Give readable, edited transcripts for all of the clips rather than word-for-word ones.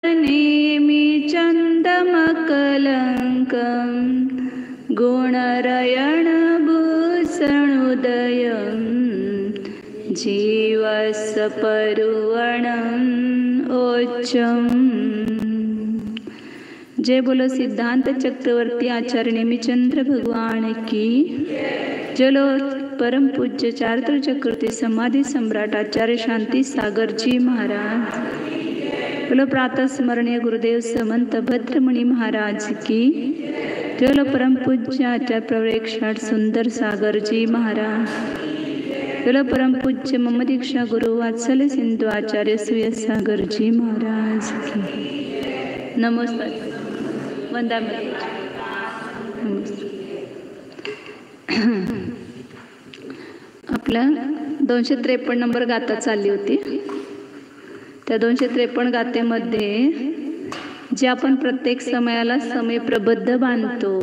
नेमि चन्दमकलङ्कं गुणरयणभूषणोदयं जीवसपरुवणम् ओच्चम्। जय बोलो सिद्धांत चक्रवर्ती आचार्य नेमिचंद्र भगवान की। चलो परम पूज्य चारित्र चक्रवर्ती समाधि सम्राट आचार्य शांति सागर जी महाराज। बोलो प्रातः स्मरणीय गुरुदेव समंत भद्रमणि महाराज की। चलो परम पूज्य आचार्य प्रवरेक्षण सुंदर सागर जी महाराज। चलो परम पूज्य मम दीक्षा गुरु वात्सल्य सिंधु आचार्य सूर्य सागर जी महाराज की। नमस्कार वंदा आपला 253 नंबर गाथा चालली होती। त्या 253 गाथेमध्ये जे आपण प्रत्येक समयाला समय प्रबद्ध बांधतो,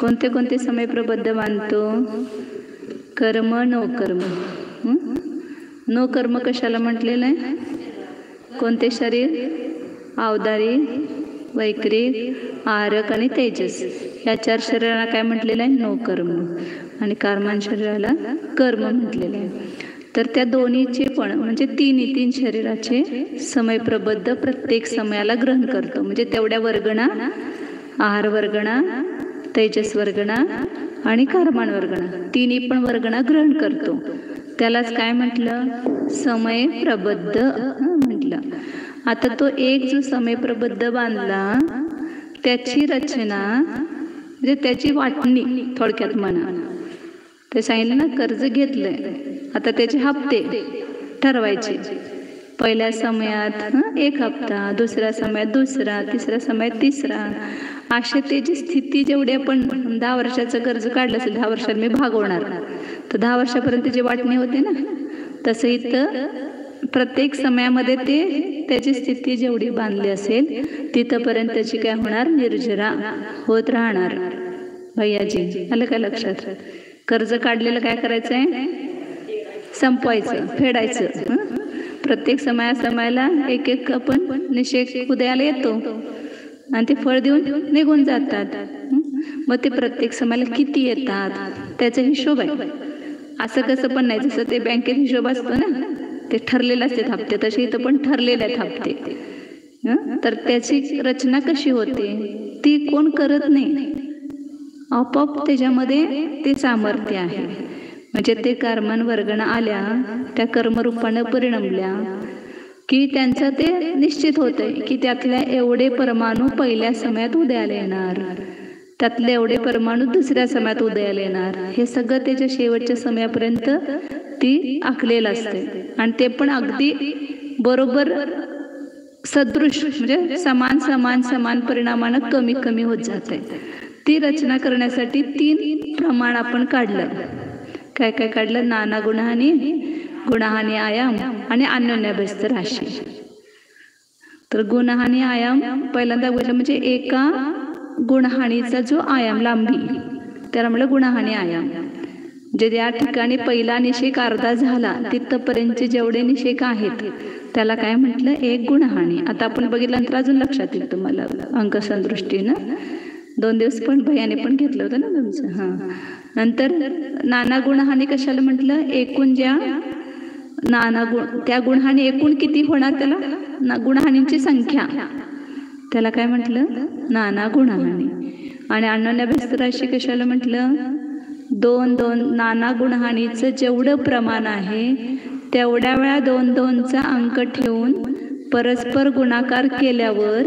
कोणते कोणते समय प्रबद्ध बांधतो? कर्म नो कर्म। नो कर्म कशाला म्हटलेलं आहे? कोणते शरीर? अवधारी, वैक्रिक, आरक आणि तेजस या 4 शरीराला काय म्हटलेलं आहे? नो कर्म। आणि कार्मान शरीराला कर्म म्हटलेलं आहे। तर त्या दोन्हीचे पण म्हणजे तीन शरीराचे समय प्रबद्ध प्रत्येक समयाला ग्रहण करतो। म्हणजे तेवढ्या वर्गणा, आहार वर्गणा, तेजस वर्गणा आणि कार्मान वर्गणा तिन्ही पण वर्गणा ग्रहण करतो। त्यालाच काय म्हटलं? समय प्रबद्ध म्हटलं। आता तो एक जो समय प्रबद्ध बांधला त्याची रचना म्हणजे त्याची वाटणी थोडक्यात म्हणा। ते सांगितलं ना, कर्ज घेतलंय, आता त्याचे हप्ते ठरवायचे। पहिल्या समयात 1 हप्ता, दुसऱ्या समयात दुसरा, तिसऱ्या समयात तिसरा, अशा त्याची स्थिती जेवढी आपण 10 वर्षाचं कर्ज काढलं असेल, 10 वर्षात मी भागवणार, तर 10 वर्षापर्यंत जी वाटणी होते ना, तसं इथं प्रत्येक समयामध्ये ते त्याची स्थिती जेवढी बांधली असेल तिथपर्यंत त्याची काय होणार? निर्जरा होत राहणार। भैयाजी आलं का लक्षात? कर्ज काढलेलं काय करायचं आहे? संपवायचं, फेडायचं। प्रत्येक समयाला एक आपण निषेध उदयाला येतो आणि ते फळ देऊन निघून जातात। मग ते प्रत्येक समयाला किती येतात त्याचा हिशोब आहे। असं कसं पण नाही, जसं ते बँकेत हिशोब असतो ना, ते ठरलेले असते हप्ते, तसे इथं पण ठरलेले आहेत हप्ते। तर त्याची रचना कशी होते ती कोण करत नाही, आपोआप त्याच्यामध्ये ते सामर्थ्य आहे। म्हणजे ते कर्मान वर्गणा आल्या, त्या कर्मरूपानं परिणमल्या की त्यांचं ते निश्चित होतंय की त्यातल्या एवढे परमाणू पहिल्या समयात उदयाला येणार, त्यातले एवढे परमाणू दुसऱ्या समयात उदयाला येणार। हे सगळं त्याच्या शेवटच्या समयापर्यंत ती आखलेलं असते आणि ते पण अगदी बरोबर सदृश म्हणजे समान समान समान परिणामानं कमी कमी होत जाते। ती रचना करण्यासाठी 3 प्रमाण आपण काढलं। काय काय काढलं? नाना गुणहानी, गुणहानी आयाम आणि अन्योन्याभ्यस्त राशी। तर गुणहानी आयाम पहिल्यांदा बोललं म्हणजे एका गुणहानीचा जो आयाम लांबी त्याला म्हणलं गुणहानी आयाम। म्हणजे या ठिकाणी पहिला निषेक अर्धा झाला तिथपर्यंतचे जेवढे निषेक आहेत त्याला काय म्हटलं? एक गुणहानी। आता आपण बघितल्यानंतर अजून लक्षात येईल तुम्हाला अंकसंदृष्टीनं। 2 दिवस पण भैयाने पण घेतलं होतं ना तुमचं। नंतर नाना गुणहानी कशाला म्हटलं? एकूण ज्या नाना गुण, त्या गुणहानी एकूण किती होणार त्याला? गुणहानींची संख्या, त्याला काय म्हटलं? नाना गुणहानी। आणि अन्योन्याभ्यस्त राशी कशाला म्हटलं? 2 नाना गुणहानीचं जेवढं प्रमाण आहे तेवढ्या वेळा 2चा अंक ठेवून परस्पर गुणाकार केल्यावर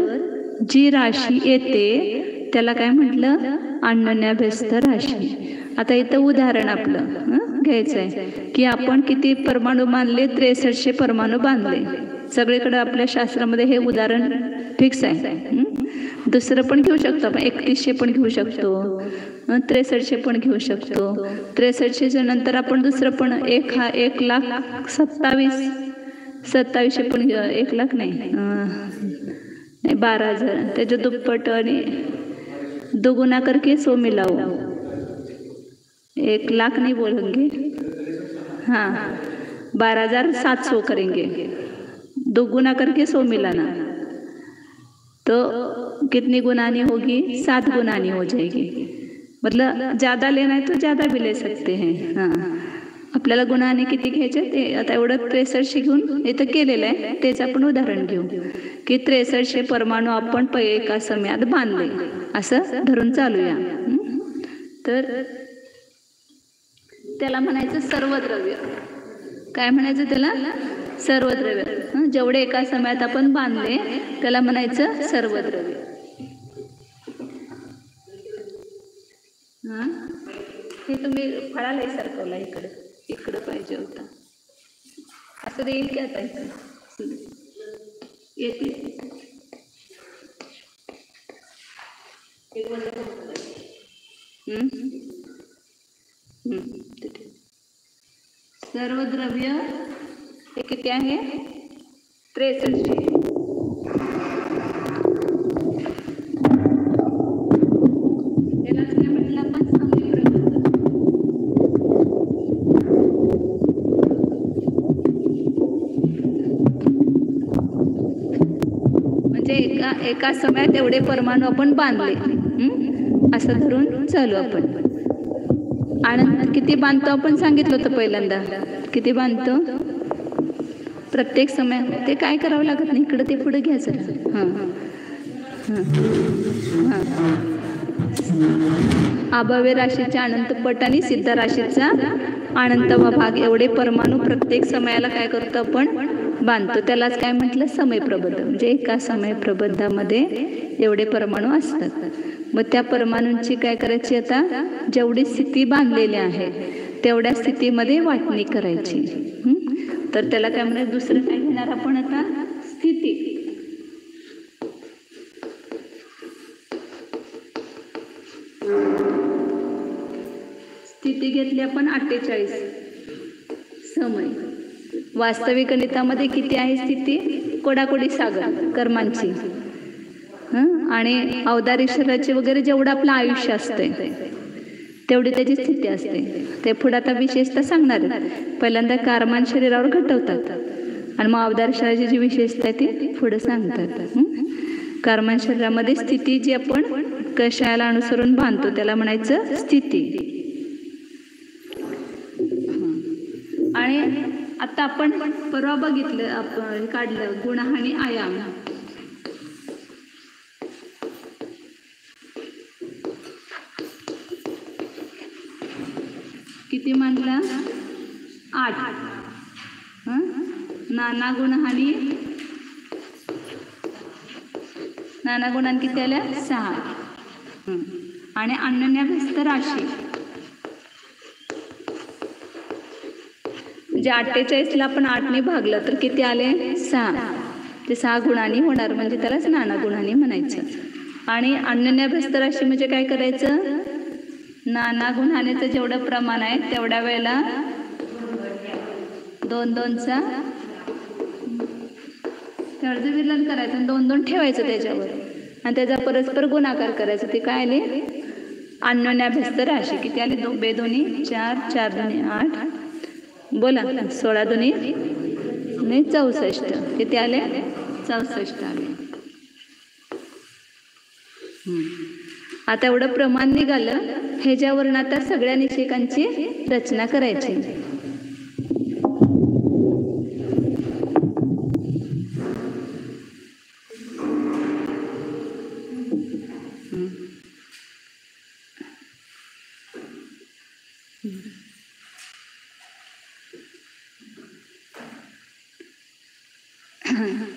जी राशी येते त्याला काय म्हटलं? अन्योन्याभ्यस्त राशी। आता इथं उदाहरण आपलं घ्यायचं आहे की आपण किती परमाणू बांधले? 6300 परमाणू बांधले। सगळीकडे आपल्या शास्त्रामध्ये हे उदाहरण फिक्स आहे। दुसरं पण घेऊ शकतो आपण, 3100 पण घेऊ शकतो, 6300 पण घेऊ शकतो। 6300च्या नंतर आपण दुसरं पण 1,27,000 पण 1 लाख नाही, 12,000 त्याच्या दुप्पट आणि दुगुना करके 100 मिलाओ, 1 लाख नहीं बोलेंगे, हाँ 12,700 करेंगे, दुगुना करके 100 मिलाना, तो कितनी गुनानी होगी, 7 गुनानी हो जाएगी। मतलब ज़्यादा लेना है तो ज़्यादा भी ले सकते हैं। हां, आपल्याला गुणाने किती घ्यायचे ते आता एवढं 6300 घेऊन इथं केलेलं आहे, तेच आपण उदाहरण घेऊ की 6300 परमाणू आपण एका समयात बांधले, असं धरून चालूया। तर त्याला म्हणायचं सर्व द्रव्य। काय म्हणायचं त्याला? सर्व द्रव्य। जेवढे एका समयात आपण बांधले त्याला म्हणायचं सर्व द्रव्य। हे तुम्ही फळाला सरकवला, इकडं पाहिजे होता, असं देईल की आता येते। सर्व द्रव्य हे किती आहे? 6300। एका समयात एवढे परमाणू आपण बांधले, असं धरून चालू आपण। अनंत किती बांधतो आपण सांगितलं होतं पहिल्यांदा, किती बांधतो प्रत्येक समयात। ते काय करावं लागत नाही, इकडे ते पुढे घ्यायचं। अभाव्य राशीच्या अनंत पट आणि सिद्ध राशीचा अनंतवा भाग एवढे परमाणू प्रत्येक समयाला काय करतो आपण बांधतो, त्यालाच काय म्हटलं? समयप्रबद्ध। म्हणजे एका समयप्रबद्धामध्ये एवढे परमाणू असतात। मग त्या परमाणूंची काय करायची? आता जेवढी स्थिती बांधलेली आहे तेवढ्या स्थितीमध्ये वाटणी करायची। तर त्याला काय म्हणायचं? दुसरं काय घेणार आपण आता? स्थिती। स्थिती घेतली आपण 48 समय। वास्तविक गणितामध्ये किती आहे स्थिती? कोडाकोडी सागर कर्मांची आणि औदारिक शरीराचे वगैरे जेवढं आपलं आयुष्य असते तेवढी त्याची स्थिती असते। ते पुढे आता विशेषता सांगणार आहे। पहिल्यांदा कर्मान शरीरावर घटवतात आणि मग औदारिक शरीराची जी विशेषता आहे ती पुढे सांगतात। कर्मान शरीरामध्ये स्थिती जी आपण कशाला अनुसरून बांधतो त्याला म्हणायचं स्थिती। आणि आता आपण परवा बघितलं, आपण काढलं गुण आणि आयाम। किती मानला? 8। नाना गुणहानी, नाना गुणांनी किती आल्या? 6। आणि अन्योन्याभ्यस्त राशी म्हणजे 48ला आपण 8ने भागलं तर किती आले? 6। ते 6 गुणांनी होणार, म्हणजे त्यालाच नाना गुणांनी म्हणायचं। आणि अन्योन्याभ्यस्त राशी म्हणजे काय करायचं? नाना गुणानेचं जेवढं प्रमाण आहे तेवढ्या वेळेला 2 2चा तेवढं विलन करायचं, 2 2 ठेवायचं त्याच्यावर आणि त्याचा परस्पर गुणाकार करायचा। ते काय आले? अन्योन्याभ्यस्त राशी। किती आले? 2 2 दोन्ही 4 4 दोन्ही 8, बोला 16 दोन्ही 64। किती आले? 64 आले। आता एवढं प्रमाण निघालं, ह्याच्यावरून आता सगळ्या निषेकांची रचना करायची।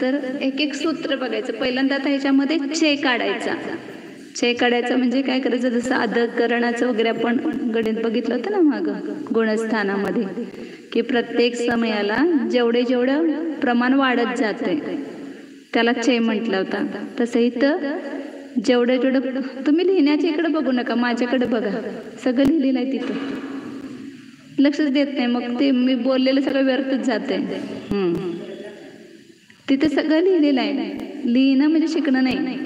तर एक एक सूत्र बघायचं। पहिल्यांदा आता ह्याच्यामध्ये छे काढायचा। छे काढायचं म्हणजे काय करायचं? जसं अधकरणाचं वगैरे आपण गणित बघितलं होतं ना मागं गुणस्थानामध्ये, की प्रत्येक समयाला जेवढे प्रमाण वाढत जाते त्याला छे म्हटलं होता। तसं इथं जेवढं तुम्ही लिहिण्याच्या इकडे बघू नका, माझ्याकडे बघा, सगळं लिहिलेलं आहे तिथं। लक्षच देत नाही, मग ते मी बोललेलं सगळं व्यर्थच जाते। तिथे सगळं लिहिलेलं आहे। लिहिणं म्हणजे शिकणं नाही,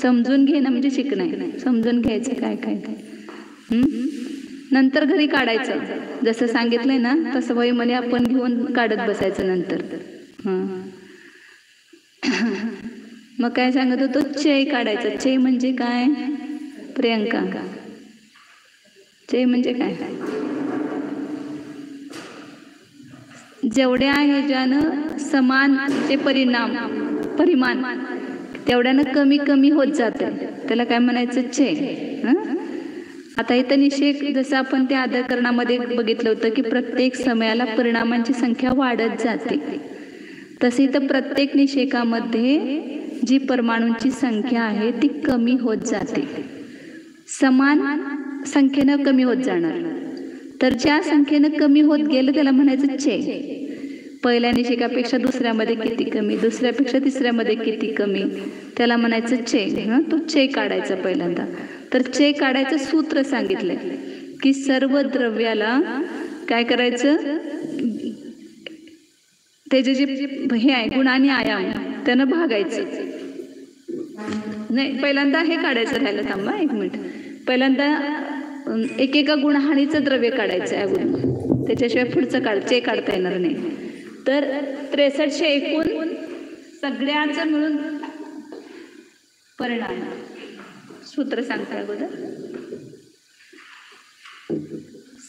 समजून घेणं म्हणजे शिकणं आहे। समजून घ्यायचं काय काय काय, नंतर घरी काढायचं। जसं सांगितलंय ना तसं वहीमध्ये आपण घेऊन काढत बसायचं नंतर। मग काय सांगत होतो, चय काढायचा. चय म्हणजे काय प्रियंका? चय म्हणजे काय? जेवढ्या ह्याच्यानं समान जे परिमाण तेवढ्यानं कमी कमी होत जाते, त्याला काय म्हणायचं? चय. आता इथं निषेक, जसं आपण त्या आदरकरणामध्ये बघितलं होतं की प्रत्येक समयाला परिणामांची संख्या वाढत जाते, तसे इथं प्रत्येक निषेकामध्ये जी परमाणूंची संख्या आहे ती कमी होत जाते, समान संख्येनं कमी होत जाणार. तर ज्या संख्येनं कमी होत गेलं त्याला म्हणायचं चय. पहिल्या निषेकापेक्षा दुसऱ्यामध्ये किती कमी, दुसऱ्यापेक्षा तिसऱ्यामध्ये किती कमी, त्याला म्हणायचं चय. तो चय काढायचा पहिल्यांदा. तर चय काढायचं सूत्र सांगितलंय की सर्व द्रव्याला काय करायचं, त्याचे जे हे आहे गुण आणि आयाम त्यानं भागायचं. नाही, पहिल्यांदा हे काढायचं राहिलं. थांबा एक मिनिट. पहिल्यांदा एकेका गुणहानीचं द्रव्य काढायचं आहे अगोदर, त्याच्याशिवाय पुढचं चय काढता येणार नाही. तर 63 एकूण सगळ्याचं मिळून परिणाम. सूत्र सांगते अगोदर.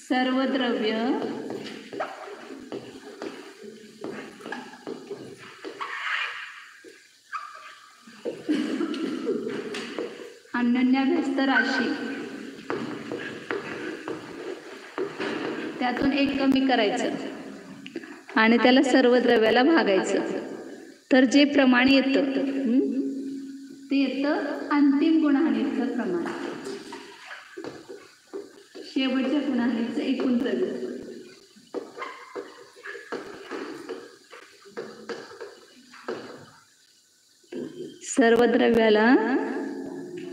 सर्व द्रव्य अन्योन्याभ्यस्त राशी, त्यातून एक कमी करायचं आणि त्याला सर्व द्रव्याला भागायचं. तर जे प्रमाण येतं ते येतं अंतिम गुणहानीचं प्रमाण, शेवटच्या गुणहानीचं एकूण द्रव्य. सर्व द्रव्याला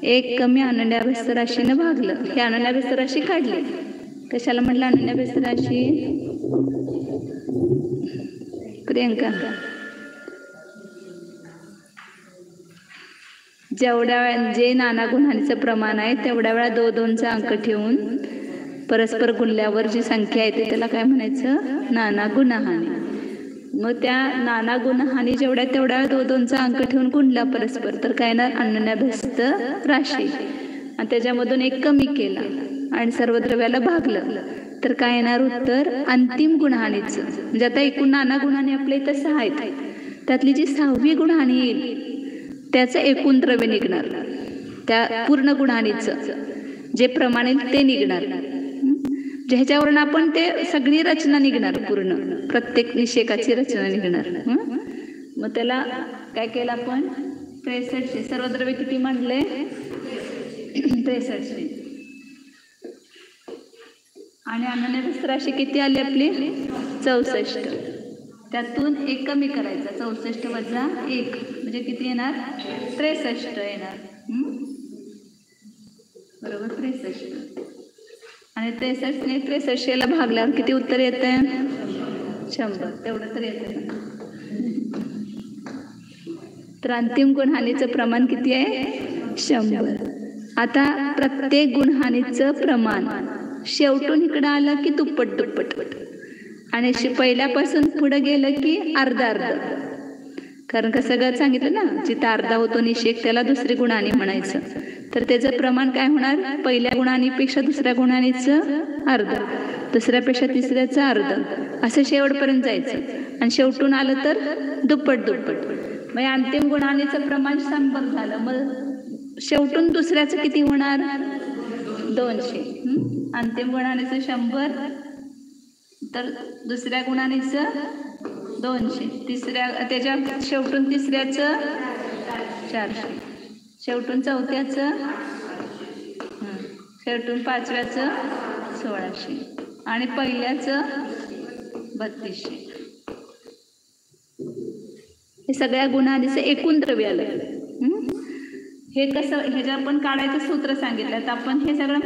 एक कमी अनन्याभ्यस्त राशीनं भागलं. हे अनन्याभ्यस्त राशी काढली. कशाला म्हटलं अनन्याभ्यस्त राशी? प्रियंका, जेवढ्या वेळा जे नाना गुणहानीचं प्रमाण आहे तेवढ्या वेळा 2-2चा अंक ठेवून परस्पर गुणल्यावर जी संख्या येते त्याला काय म्हणायचं? नाना गुणहानी. मग त्या नाना गुणहानी जेवढ्या तेवढ्या वेळा 2-2चा अंक ठेवून गुणला परस्पर, तर काय येणार? अनन्याभ्यस्त राशी. आणि त्याच्यामधून एक कमी केला आणि सर्व द्रव्याला भागलं, तर काय येणार उत्तर? अंतिम गुणहानीचं. म्हणजे आता एकूण नाना गुणहानी आपल्या इथं 6 आहेत, त्यातली जी 6वी गुणहानी येईल त्याचं एकूण द्रव्य निघणार. त्या पूर्ण गुणहानीचं जे प्रमाण येईल ते निघणार. ह्याच्यावरून आपण ते सगळी रचना निघणार, पूर्ण प्रत्येक निषेकाची रचना निघणार. मग त्याला काय केलं आपण? 63. सर्व द्रव्य किती मांडले? 63. आणि अनन्याभ्यस्त राशी किती आली आपली? 64. त्यातून एक कमी करायचा, 64 वजा 1 म्हणजे किती येणार? 63 येणार. बरोबर, 63. आणि 63 भागल्यावर किती उत्तर येते? 100. तेवढं तर येते. तर अंतिम गुणहानीचं प्रमाण किती आहे? 100. आता प्रत्येक गुणहानीचं प्रमाण शेवटून इकडं आलं की दुप्पट आणि पहिल्यापासून पुढे गेलं की अर्धा. कारण का सगळं सांगितलं ना, जिथं अर्धा होतो निषेक त्याला दुसरी गुणहानी म्हणायचं. तर त्याचं प्रमाण काय होणार? पहिल्या गुणहानीपेक्षा दुसऱ्या गुणहानीचं अर्धा, दुसऱ्यापेक्षा तिसऱ्याचं अर्धा, असं शेवटपर्यंत जायचं. आणि शेवटून आलं तर दुप्पट. मग अंतिम गुणहानीचं प्रमाण 100 झालं. मग शेवटून दुसऱ्याचं किती होणार? 200. अंतिम गुणहानीचं 100, तर दुसऱ्या गुणहानीचं 200, त्याच्या शेवटून तिसऱ्याचं 400, शेवटून चौथ्याचं, शेवटून पाचव्याचं 1600 आणि पहिल्याचं 3200. हे सगळ्या गुणहानीचं एकूण द्रव्य आलं. हे कसं, ह्याच्या आपण काढायचं सूत्र सांगितलं. तर आपण हे सगळं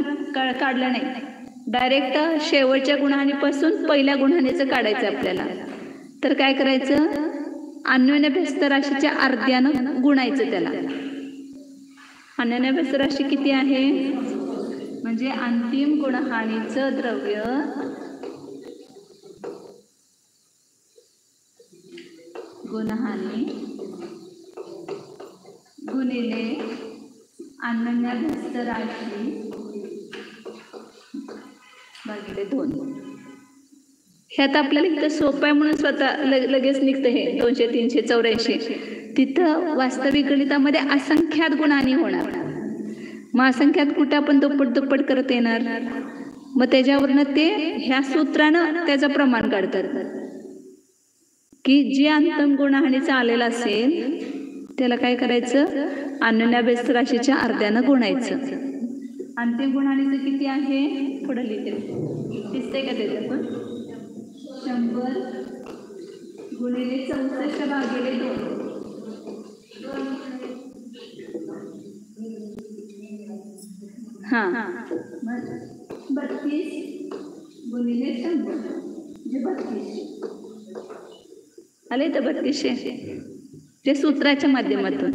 काढलं नाही, डायरेक्ट शेवटच्या गुणहानीपासून पहिल्या गुणहानीचं काढायचं आपल्याला. तर काय करायचं? अन्योन्याभ्यस्त राशीच्या अर्ध्यानं गुणायचं त्याला. अन्योन्याभ्यस्त राशी किती आहे? म्हणजे अंतिम गुणहानीचं द्रव्य गुणहानी गुणिले अनन्यभ्यस्त राशी भागिले 2. हे आता आपल्याला इथं सोपं आहे म्हणून स्वतः लगेच निघतं हे 200 384. तिथं वास्तविक गणितामध्ये असंख्यात गुणांनी होणार. मग असंख्यात कुठं आपण दुप्पट करत येणार. मग त्याच्यावरनं ते ह्या सूत्रानं त्याचं प्रमाण काढतात की जे अंतम गुणहानीचं आलेलं असेल त्याला काय करायचं, अनन्यभ्यस्त राशीच्या अर्ध्यानं गुणायचं. अंतिम गुणहानीचं किती आहे पुढे लिहिते, दिसते का त्याचं पण 100 गुणिले 64 भागिले 2. हां 32 गुणिले 100 म्हणजे 3200 आले तर 3200 जे सूत्राच्या माध्यमातून.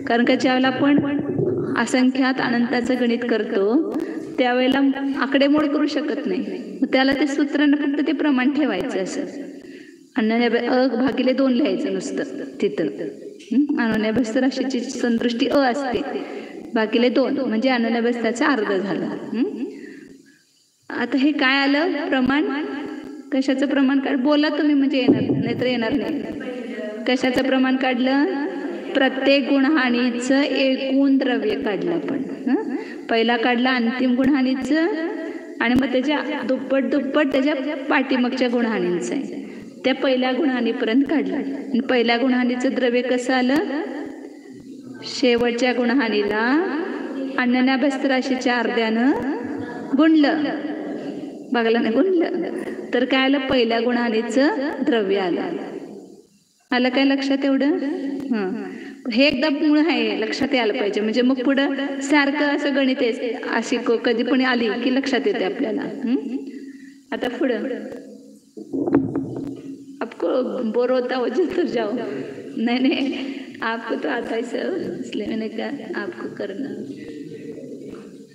कारण का ज्यावेळेला आपण असंख्यात अनंताचं गणित करतो त्यावेळेला आकडेमोड करू शकत नाही. मग त्याला ते सूत्रानं फक्त ते प्रमाण ठेवायचं. असं अ भागिले 2 लिहायचं नुसतं तिथं. अनन्यभ्यस्त राशीची संदृष्टी अ असते, भागिले 2 म्हणजे अनन्यभ्यस्ताचं अर्ध झालं. आता हे काय आलं प्रमाण, कशाचं प्रमाण काढ बोला तुम्ही म्हणजे येणार, नाहीतर येणार नाही. कशाचं प्रमाण काढलं, प्रत्येक गुणहानीचं एकूण द्रव्य काढलं आपण. पहिला काढला अंतिम गुणहानीचं आणि मग त्याच्या दुप्पट त्याच्या पाठीमागच्या गुणहानींचं आहे. त्या पहिल्या गुणहानीपर्यंत काढलं आणि पहिल्या गुणहानीचं द्रव्य कसं आलं, शेवटच्या गुणहानीला अनन्यभ्यस्त राशीच्या अर्ध्यानं गुणलं, बघायला नाही गुणलं तर काय आलं, पहिल्या गुणहानीचं द्रव्य आलं. आलं काय लक्षात एवढं. हे एकदा मूळ आहे, लक्षात यायला पाहिजे. म्हणजे मग पुढं सारखं असं गणित आहे अशी कधी पण आली की लक्षात येते आपल्याला. आता पुढं आपको बोर होता हो तर जाओ. नाही आपको तो आता है सर, इसलिए मैंने कहा आपको करना.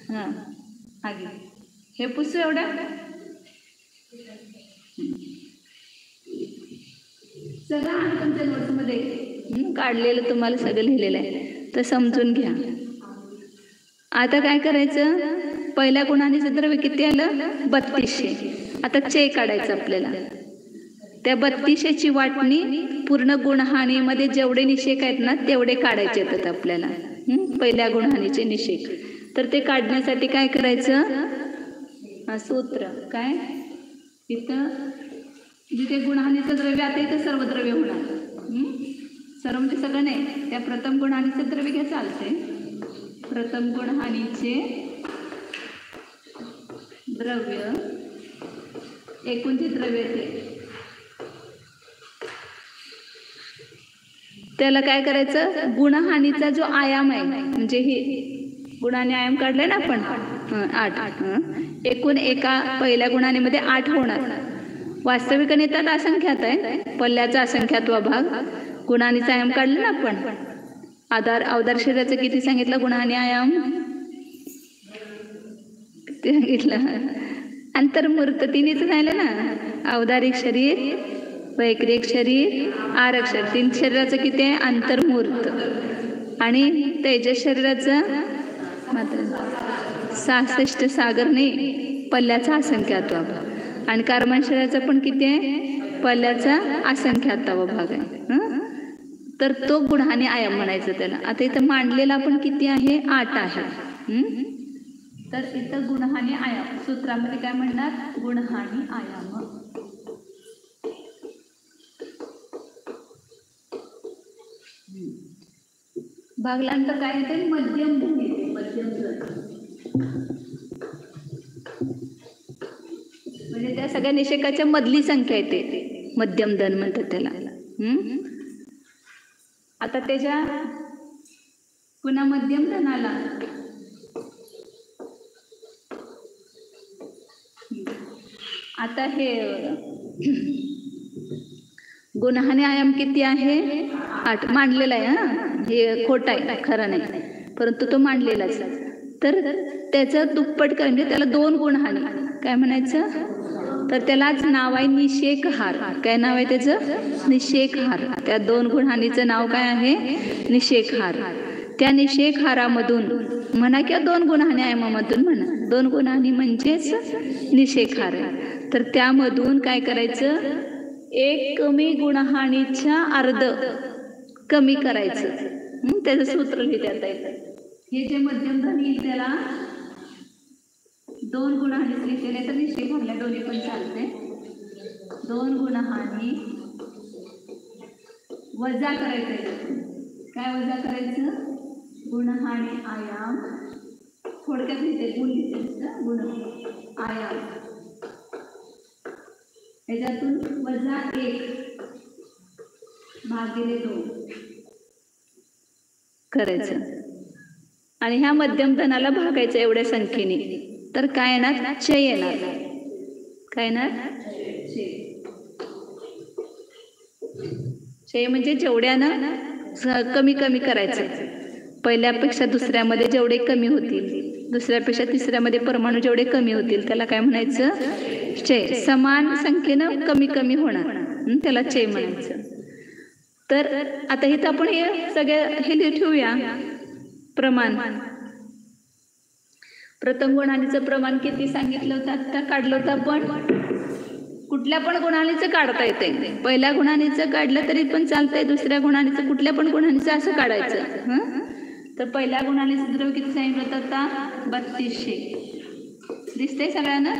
हाँ आगे हे पुस्तक एवढं सगळं तुमच्या नोट्समध्ये काढलेलं तुम्हाला सगळं लिहिलेलं आहे तर समजून घ्या. आता काय करायचं, पहिल्या गुणहानीचं द्रव्य किती आलं 3200. आता चे काढायचं आपल्याला. त्या 3200ची वाटणी पूर्ण गुणहानीमध्ये जेवढे निषेक आहेत ना तेवढे काढायचे येतात आपल्याला. पहिल्या गुणहानीचे निषेक. तर ते काढण्यासाठी काय करायचं, सूत्र काय, इथं जिथे गुणहानीचं द्रव्य आता इथं सर्व द्रव्य होणार. सर्व म्हणजे सगळं नाही, त्या प्रथम गुणहानीचं द्रव्य घ्या चालते. प्रथम गुणहानीचे द्रव्य एकूण जे द्रव्य ते त्याला काय करायचं, गुणहानीचा जो आयाम आहे म्हणजे ही गुणाने आयाम काढलाय ना आपण 8. एकूण एका पहिल्या गुणानीमध्ये 8 होणार. वास्तविक गणितात असंख्यात आहे, पल्ल्याचा असंख्यात्व भाग. गुणानीचा आयाम काढला ना आपण. अवधार शरीराचं किती सांगितलं गुणाने आयाम, किती सांगितलं, अंतर्मूर्त 3च झालं ना. अवधारिक शरीर, वैक्रिक शरीर, आरक शरीर. 3 शरीराचं किती आहे अंतर्मूर्त. आणि तेजस शरीराचं मात्र 66 सागरने पल्ल्याचा असंख्यात्व भाग. आणि कार्बन शरीराचं पण किती आहे पल्ल्याचा असंख्यात्व भाग आहे. तर तो गुणहानी आयाम म्हणायचं त्याला. आता इथं मांडलेला पण किती आहे 8 आहे. तर इथं गुणहानी आयाम सूत्रामध्ये काय म्हणणार, गुणहानी आयाम. भागलांतर काय येते मध्यम धन येते, मध्यम धन म्हणजे त्या सगळ्या निषेकाच्या मधली संख्या येते, मध्यम धन म्हणतात त्याला. आता त्याच्या पुन्हा मध्यम धनाला आता हे गुणहानी आयाम किती आहे 8 मांडलेला आहे. हे खोटं आहे, खरं नाही, परंतु तो मांडलेलाच. तर त्याचं दुप्पट काय म्हणजे त्याला 2 गुणहानी काय म्हणायचं, तर त्यालाच नाव आहे निषेक हार. काय नाव आहे त्याचं, निषेक हार. त्या 2 गुणहानीचं नाव काय आहे निषेक हार. त्या निषेखारामधून म्हणा किंवा 2 गुणाहानी आयामामधून म्हणा, 2 गुणाहानी म्हणजेच निषेखार आहे. तर त्यामधून काय करायचं, 1 कमी गुणहानीच्या अर्ध कमी करायचं. त्याचं सूत्र लिहिता येतं. हे जे मध्यमधन येईल त्याला 2 गुणहानी लिहिते, नाही तर निषेखारला दोन्ही पण चालते. 2 गुणहानी वजा करायचं. काय वजा करायचं, गुणहानी आयाम, थोडक्यात लिहिते गुण लिहिते, गुण आयाम, याच्यातून वजा 1 भागिले 2 करायचं आणि ह्या मध्यमधनाला भागायचं एवढ्या संख्येने. तर काय येणार, चय येणार. काय येणार, चय म्हणजे जेवढ्यानं कमी कमी करायचं. पहिल्यापेक्षा दुसऱ्यामध्ये जेवढे कमी होतील, दुसऱ्यापेक्षा तिसऱ्यामध्ये परमाणू जेवढे कमी होतील त्याला काय म्हणायचं, चय. समान संख्येनं कमी कमी होणार, त्याला चय म्हणायचं. तर आता इथं आपण हे सगळे हे ठेवूया प्रमाण. प्रथम गुणहानीचं प्रमाण किती सांगितलं होतं, आता काढलं होतं आपण. कुठल्या पण गुणहानीचं काढता येते. पहिल्या गुणहानीचं काढलं तरी पण चालतंय, दुसऱ्या गुणहानीचं, कुठल्या पण गुणहानीचं असं काढायचं. तर पहिल्या गुणहानीचं द्रव्य किती सांगितलं होतं आता, 3200. दिसतंय सगळ्यांना.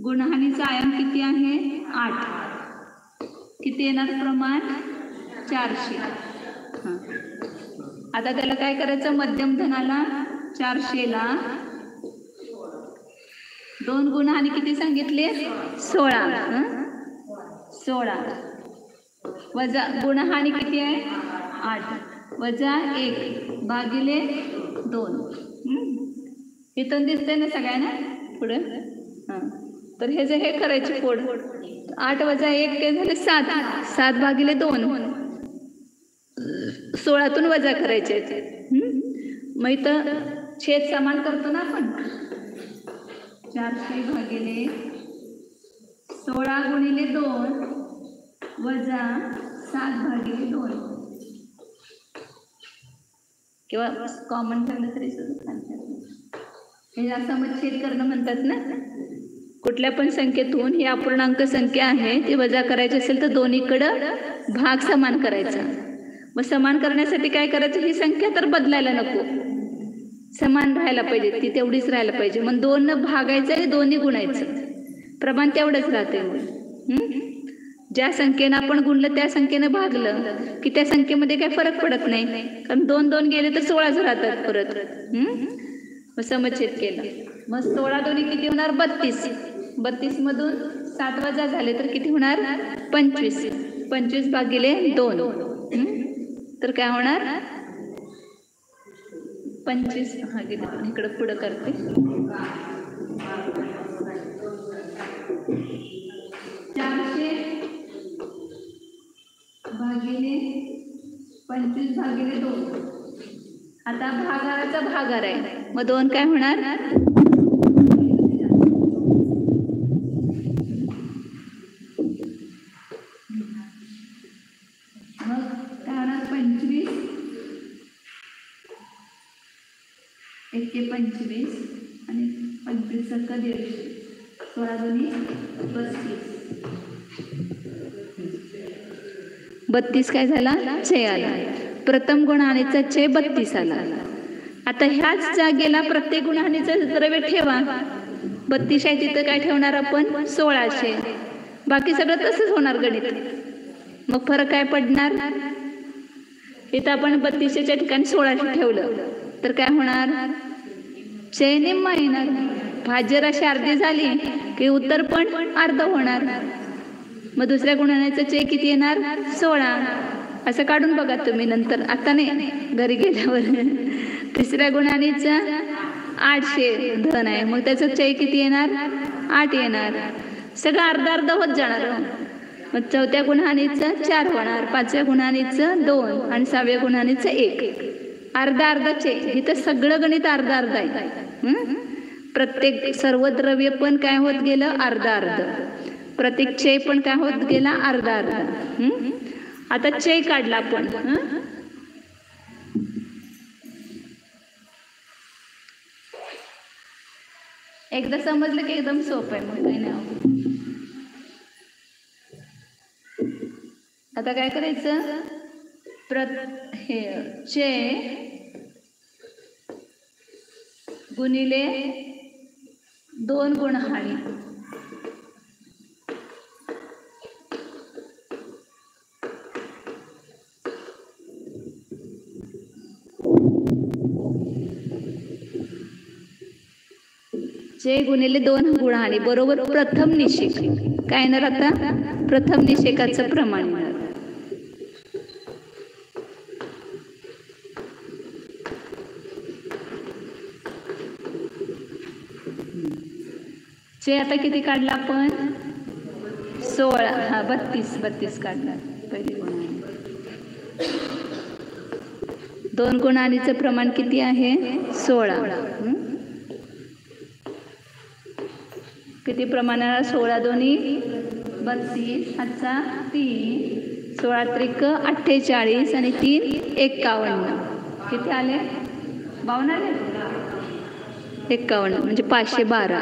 गुणहानीचा आयाम किती आहे, 8. किती येणार प्रमाण, 400. आता त्याला काय करायचं, मध्यमधनाला 400ला 2 गुणहानी किती सांगितले, 16. 16 वजा गुणहानी किती आहे, 8 वजा 1 भागिले 2. इथून दिसतंय ना सगळ्यांना पुढे. तर हे जे हे करायचे कोड, 8 वजा 1 काय झाले, 7. 7 भागिले 2, 16तून वजा करायचे. मग इथं छेद समान करतो ना आपण. 400 भागिले 16 गुणिले 2 वजा 7 भागिले 2 किंवा कॉमन ठेवलं तरी सुद्धा चालतं. हे समछेद करणं म्हणतात ना. कुठल्या पण संख्येतून ही अपूर्णांक संख्या आहे ती वजा करायची असेल तर दोन्हीकडं भाग समान करायचा. मग समान करण्यासाठी काय करायचं, ही संख्या तर बदलायला नको, समान राहायला पाहिजे, ती तेवढीच राहायला पाहिजे. मग 2 भागायचं आणि 2 गुणायचं, प्रमाण तेवढंच राहते. मग ज्या संख्येनं आपण गुणलं त्या संख्येनं भागलं की त्या संख्येमध्ये काही फरक पडत नाही, कारण 2 2 गेले तर 16च राहतात परत. मग समछेद केलं. मग 16 दोन्ही किती होणार, 32. 32 मधून 7 वजा झाले तर किती होणार, 25. 25 भागिले 2 तर काय होणार, 25 भागिले 2. इकडं पुढं करते. 400 भागिले 25 भागिले 2. आता भागाराचा भागार आहे, मग 2 काय होणार, मग काय होणार, 25 1 25 आणि 25 × 150, 16 दोन्ही 32 काय झाला, चय आला. प्रथम गुणहानीचा चय 32 आला. आता ह्याच जागेला प्रत्येक गुणहानीचं द्रव्य ठेवा. 32 आहे तिथं काय ठेवणार आपण, 1600. बाकी सगळं तसंच होणार गणित. मग फरक काय पडणार, इथं आपण 32च्या ठिकाणी 1600 ठेवलं तर काय होणार, चय निम्मा येणार. भाज्य राशी अर्धी झाली की उत्तर पण अर्ध होणार. मग दुसऱ्या गुणहानीचं चय किती येणार, 16. असं काढून बघा तुम्ही नंतर, आता नाही, घरी गेल्यावर. तिसऱ्या गुणहानीचा 800 धन आहे, मग त्याचं चय किती येणार, 8 येणार. सगळं अर्ध अर्ध होत जाणार. मग चौथ्या गुणहानीचं 4 होणार, 5व्या गुणहानीचं 2 आणि 6व्या गुणहानीचं 1. अर्धा अर्धा चय. इथं सगळं गणित अर्ध अर्ध आहे. प्रत्येक सर्व द्रव्य पण काय होत गेलं, अर्ध अर्ध. प्रत्येक चय पण काय होत गेला, अर्धा अर्धा. आता चय काढला आपण. एकदा समजलं की एकदम सोपं आहे, मग काही नाही. आता काय करायचं, चे गुणिले 2 गुणहाणी. चे गुणिले 2 गुणहाणी बरोबर प्रथम निषेक. काय येणार आता, प्रथम निषेकाचं प्रमाण येणार. चे आता किती काढला आपण, 16. हा 32 काढला पहिली गुणहाणी. 2 गुणहाणीचं प्रमाण किती आहे, 16. किती प्रमाण आहे, 16 दोन्ही 32, 3, 16 त्रिक 48 आणि 3 51. किती आले, 52 आले, 51 म्हणजे 512.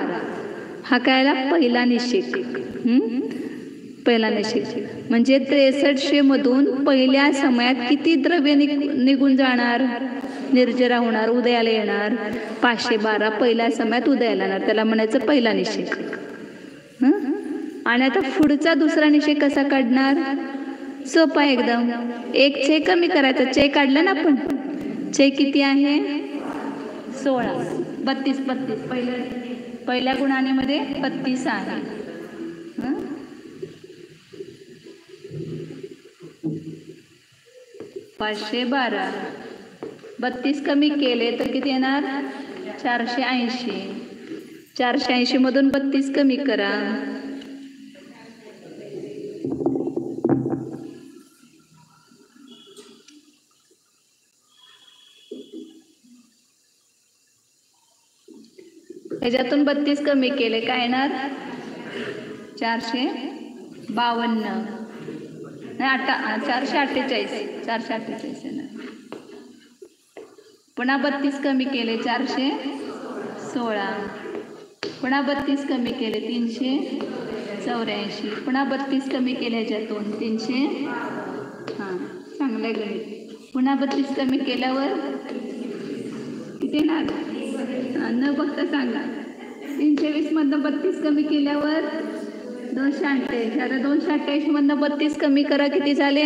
हा काय आला, पहिला निषेक. पहिला निषेक म्हणजे 6300 मधून पहिल्या समयात किती द्रव्य निघून जाणार, निर्जरा होणार, उदयाला येणार. 512 पहिल्या समयात उदयाला येणार, त्याला म्हणायचं पहिला निषेक. आणि आता पुढचा दुसरा निषेक कसा काढणार, सोपा एकदम. एक चे कमी करायचा, चे काढलं ना आपण, चे किती आहे 16. 32 पहिल्या गुणानेमध्ये 32 आहे. 512 32 कमी केले तर किती येणार, 480. 480 मधून 32 कमी करा. ह्याच्यातून 32 कमी केले काय येणार, 452. नाही 448 येणार. पुन्हा 32 कमी केले 416. पुन्हा 32 कमी केले 384. पुन्हा 32 कमी केले ह्याच्यातून 300. हां चांगलं गणित. पुन्हा 32 कमी केल्यावर किती येणार, न बघता सांगा. 320 मधनं 32 कमी केल्यावर 288. आता 288 मधनं 32 कमी करा, किती झाले,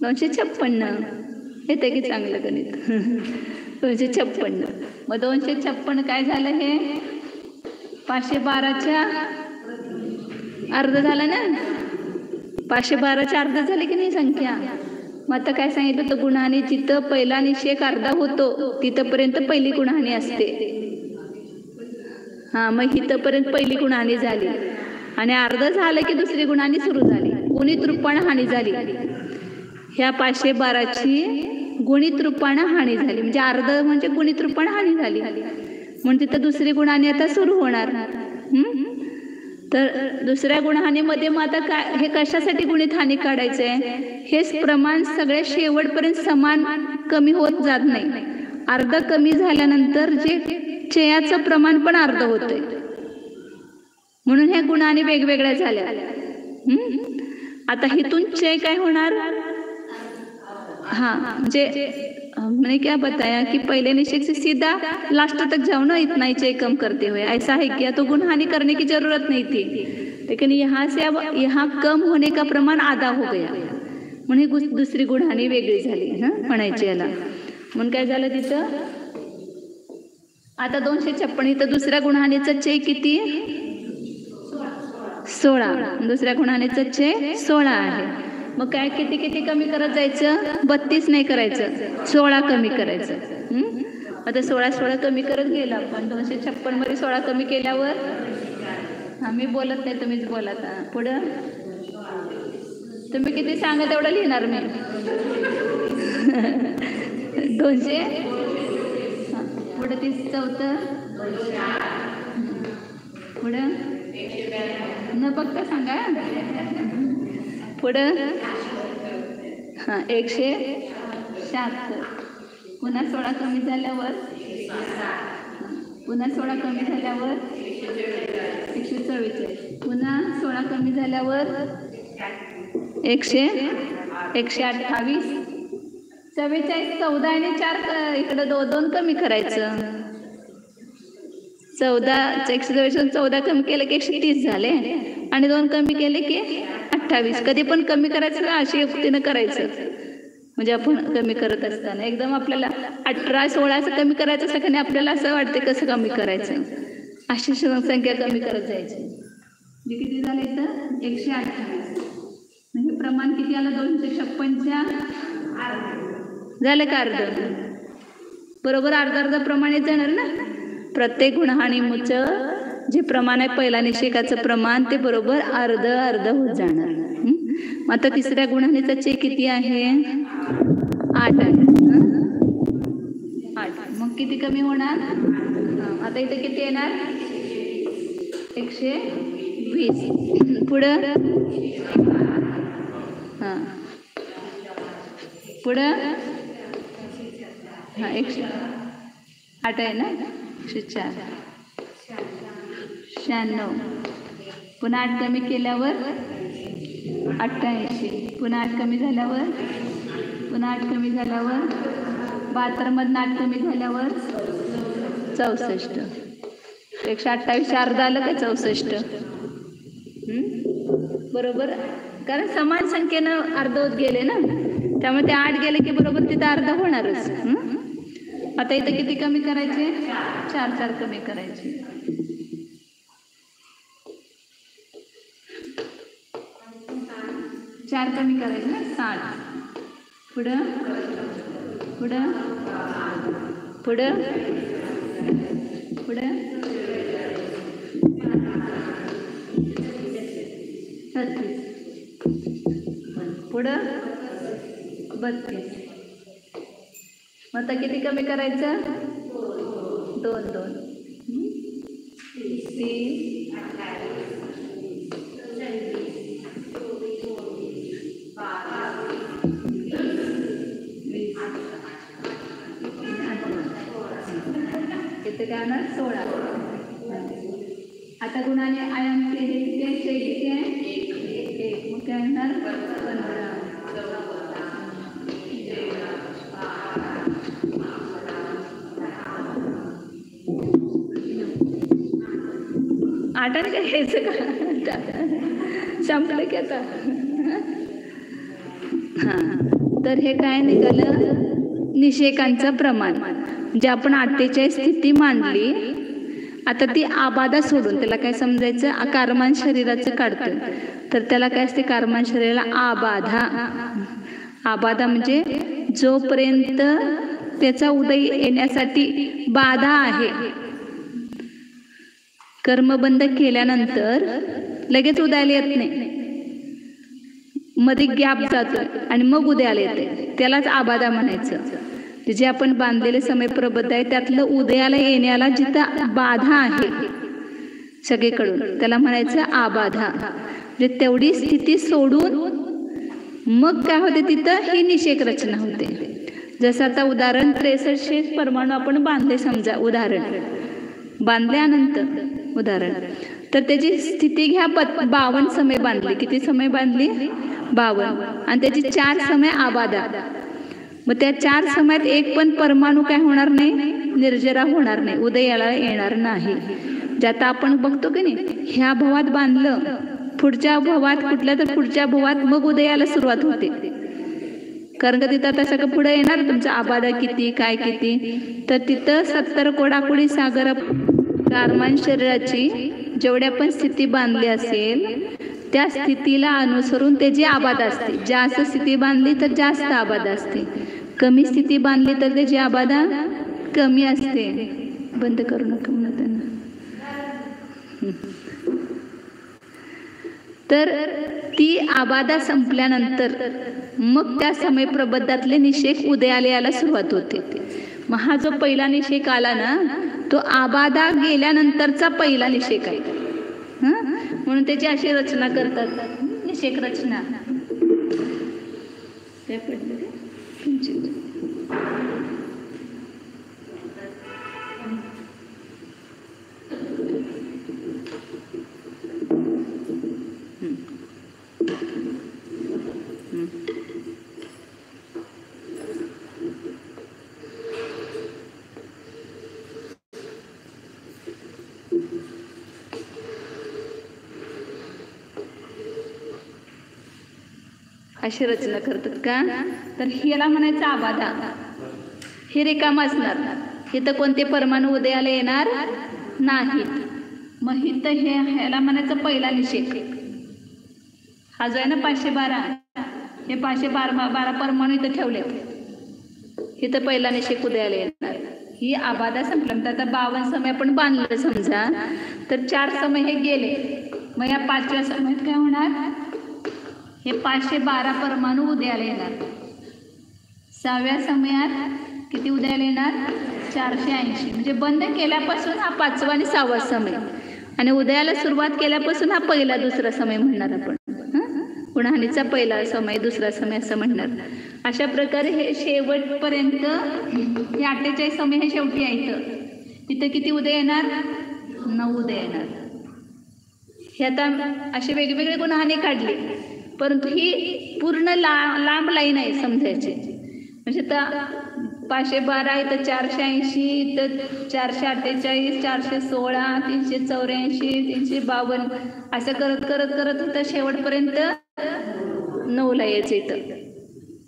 256. येते की चांगलं गणित. 256. मग 256 काय झालं, हे 512च्या अर्ध झालं ना, 512च्या अर्ध झाले की नाही संख्या. मग आता काय सांगितलं होतं, गुणहाणी जिथं पहिला निषेक अर्धा होतो तिथंपर्यंत पहिली गुणहाणी असते. हां मग इथंपर्यंत पहिली गुणहाणी झाली आणि अर्ध झालं की दुसरी गुणहाणी सुरू झाली, गुणित रूपानं हानी झाली. ह्या 512ची गुणित रूपानं हानी झाली, म्हणजे अर्ध म्हणजे गुणित रूपानं हानी झाली, म्हणून तिथं दुसरी गुणहाणी आता सुरू होणार. तर दुसऱ्या गुणहानीमध्ये मग आता काय, हे कशासाठी गुणित हानी काढायचं आहे, हेच प्रमाण सगळ्या शेवटपर्यंत समान कमी होत जात नाही. अर्ध कमी झाल्यानंतर जे चेयाचं प्रमाण पण अर्ध होतंय, म्हणून ह्या गुणहानी वेगवेगळ्या झाल्या. आता हिथून चे काय होणार, हाँ म्हणजे मैंने क्या बताया कि पहले निषेक से सीधा लास्ट तक जाओ ना, इतना ही चे कम करते हुए, ऐसा है क्या, तो गुणहानी करने की जरूरत नहीं थी, लेकिन यहाँ से अब यहाँ कम होने का प्रमाण आधा हो गया, म्हणून दुसरी गुणहानी वेगळी झाली. म्हणायची याला. म्हणून काय झालं तिथं, आता 256 इथं दुसऱ्या गुणहानीचं चे किती, 16. दुसऱ्या गुणहानीचं चे 16 आहे. मग काय किती किती कमी करत जायचं, 32 नाही करायचं, 16 कमी करायचं. आता 16 कमी करत गेला आपण. 256 मध्ये 16 कमी केल्यावर, मी बोलत नाही तुम्हीच बोला. पुढं तुम्ही किती सांगा तेवढं लिहिणार मी. 200 पुढं 34 पुढं न बघता सांगा. पुढं 176. पुन्हा 16 कमी झाल्यावर पुन्हा 16 कमी झाल्यावर 144. पुन्हा 16 कमी झाल्यावर 128. 44. 14 आणि 4 इकडं 2 कमी करायचं. 14 कमी केलं की 130 झाले आणि 2 कमी केले की 28. कधी पण कमी करायचं अशी युक्तीनं करायचं. म्हणजे आपण कमी करत असताना एकदम आपल्याला 18 16 कमी करायचं असं की आपल्याला असं वाटते कसं कमी करायचं, अशी संख्या कमी करत जायची. म्हणजे किती झालं इथं 128. म्हणजे प्रमाण किती आलं 256च्या झालं का अर्ध. बरोबर अर्ध प्रमाणे जाणार ना. प्रत्येक गुणहानिमुचं जे प्रमाण आहे पहिला निषेकाचं प्रमाण ते बरोबर अर्ध होत जाणार. आता तिसऱ्या गुणहानीचा चेक किती आहे 8 आहे. 8. मग किती कमी होणार. आता इथे किती येणार 120. पुढं हां पुढं 108 आहे ना. 104. 96. पुन्हा 8 कमी केल्यावर 88. पुन्हा 8 कमी झाल्यावर 72 मधनं 8 कमी झाल्यावर 64. 128 अर्ध आलं का 64. बरोबर, कारण समान संख्येनं अर्ध होत गेले ना, त्यामुळे ते 8 गेले की बरोबर तिथं अर्ध होणारच. आता इथं किती कमी करायचे 4 कमी करायचे. 4 कमी करायचे ना 60. पुढं 36. पुढं 32. मग आता किती कमी करायचं 2 3. इथे काय होणार 16. आता गुणाने आयांचे हे किती आहे 1. मग काय होणार 15. आठाने काय घ्यायचं का संपलं की आता. हां तर हे काय निघालं निषेकांचं प्रमाण. जे आपण 48 स्थिती मांडली, आता ती आबाधा सोडून त्याला काय समजायचं अकारमान शरीराचं काढतं, तर त्याला काय असते कारमान शरीराला आबाधा म्हणजे जोपर्यंत त्याचा उदय येण्यासाठी बाधा आहे. कर्मबंध केल्यानंतर लगेच उदयाला येत नाही, मध्ये गॅप जातोय आणि मग उदयाला येते, त्यालाच आबाधा म्हणायचं. जे आपण बांधलेले समय प्रबद्ध आहे त्यातलं उदयाला येण्याला जिथं बाधा आहे सगळीकडून त्याला म्हणायचं आबाधा. म्हणजे तेवढी स्थिती सोडून मग काय होते तिथं ही निषेक रचना होते. जसं आता उदाहरण 63 परमाणू आपण बांधले समजा, उदाहरण बांधल्यानंतर उदाहरण तर त्याची स्थिती घ्या 52 समय बांधली. किती समय बांधली 52 आणि त्याची 4 समय आबाधा. मग त्या 4 समयात एक पण परमाणू काय होणार नाही निर्जरा होणार नाही, उदयाला येणार नाही. जे आता आपण बघतो की नाही ह्या भवात बांधलं, पुढच्या भवात कुठल्या तर पुढच्या भवात मग उदयाला सुरुवात होते. कारण का तिथं आता सगळं पुढे येणार तुमचं आबाधा किती काय किती, तर तिथं 70 कोडाकुडी सागर कारमान शरीराची जेवढ्या पण स्थिती बांधली असेल त्या स्थितीला अनुसरून त्याची आबाधा असते. जास्त स्थिती बांधली तर जास्त आबाधा असते, कमी स्थिती बांधली तर त्याची आबाधा कमी असते. बंद करू नका म्हणा त्यांना. तर ती आबाधा संपल्यानंतर मग त्या समय प्रबद्धातले निषेक उदयाला यायला सुरुवात होते. मग हा जो पहिला निषेक आला ना तो आबाधा गेल्यानंतरचा पहिला निषेक आहे. म्हणून त्याची अशी रचना करतात निषेक रचना. अशी रचना करतात का? तर ह्याला म्हणायचं आबाधा. हे रिकाम असणार. इथं कोणते परमाणू उदयाला येणार नाहीत. मग इथं ह्याला म्हणायचं पहिला निषेक. हा जो आहे ना 512, हे 512 परमाणू इथं ठेवलेत. इथं पहिला निषेक उदयाला येणार. ही आबाधा संपल्यानंतर आता 52 समय आपण बांधलं समजा, तर 4 समय हे गेले. मग या 5व्या समयात काय होणार? हे 512 परमाणू उदयाला येणार. 6व्या समयात किती उदयाला येणार? 480. म्हणजे बंद केल्यापासून हा 5वा आणि 6वा समय, आणि उदयाला सुरुवात केल्यापासून हा पहिला दुसरा समय म्हणणार आपण. उन्हाळीचा पहिला समय, दुसरा समय असं म्हणणार. अशा प्रकारे हे शेवटपर्यंत हे 48 समय हे शेवटी आहेत. इथं किती उदय येणार? 9 उदय येणार. हे आता असे वेगवेगळे गुणहाने काढले, परंतु ही पूर्ण लांब लाईन आहे समजायची. म्हणजे आता 512 इथं 480, इथं 448, 416, 384, 352 असं करत करत करत इथं शेवटपर्यंत 9ला यायचं. इथं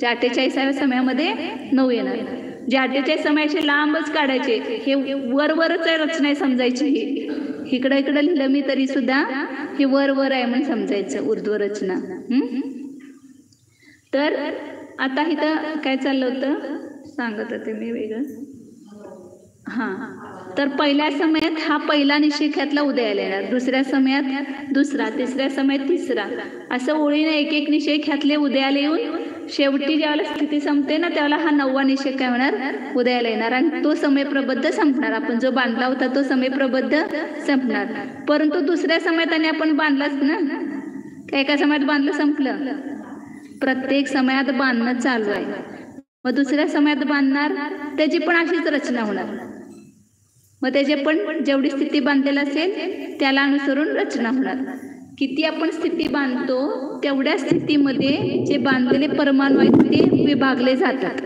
48व्या समयामध्ये 9 येणार. जे 48 समयाचे लांबच काढायचे. हे वरच रचना समजायची. ही इकडं इकडं लिहिलं मी तरी सुद्धा हे वर आहे म्हणून समजायचं, ऊर्ध्व रचना. तर आता इथं काय चाललं होतं सांगत होते मी वेगळं. तर पहिल्या समयात हा पहिला निषेक ह्यातला उदयाला येणार. दुसऱ्या समयात दुसरा, तिसऱ्या समयात तिसरा, असं ओळीने एक एक निषेक ह्यातले उदयाला येऊन शेवटी ज्यावेळेला स्थिती संपते ना, त्यावेळेला हा 9वा निषेक काय होणार? उदयाला येणार. आणि तो समय प्रबद्ध संपणार. आपण जो बांधला होता तो समय प्रबद्ध संपणार. परंतु दुसऱ्या समयात आणि आपण बांधलाच ना, काय एका समयात बांधलं संपलं? प्रत्येक समयात बांधणं चालू आहे. मग दुसऱ्या समयात बांधणार, त्याची पण अशीच रचना होणार. मग त्याचे पण जेवढी स्थिती बांधलेली असेल त्याला अनुसरून रचना होणार. किती आपण स्थिती बांधतो तेवढ्या स्थितीमध्ये जे बांधलेले परमाणू आहेत ते विभागले जातात.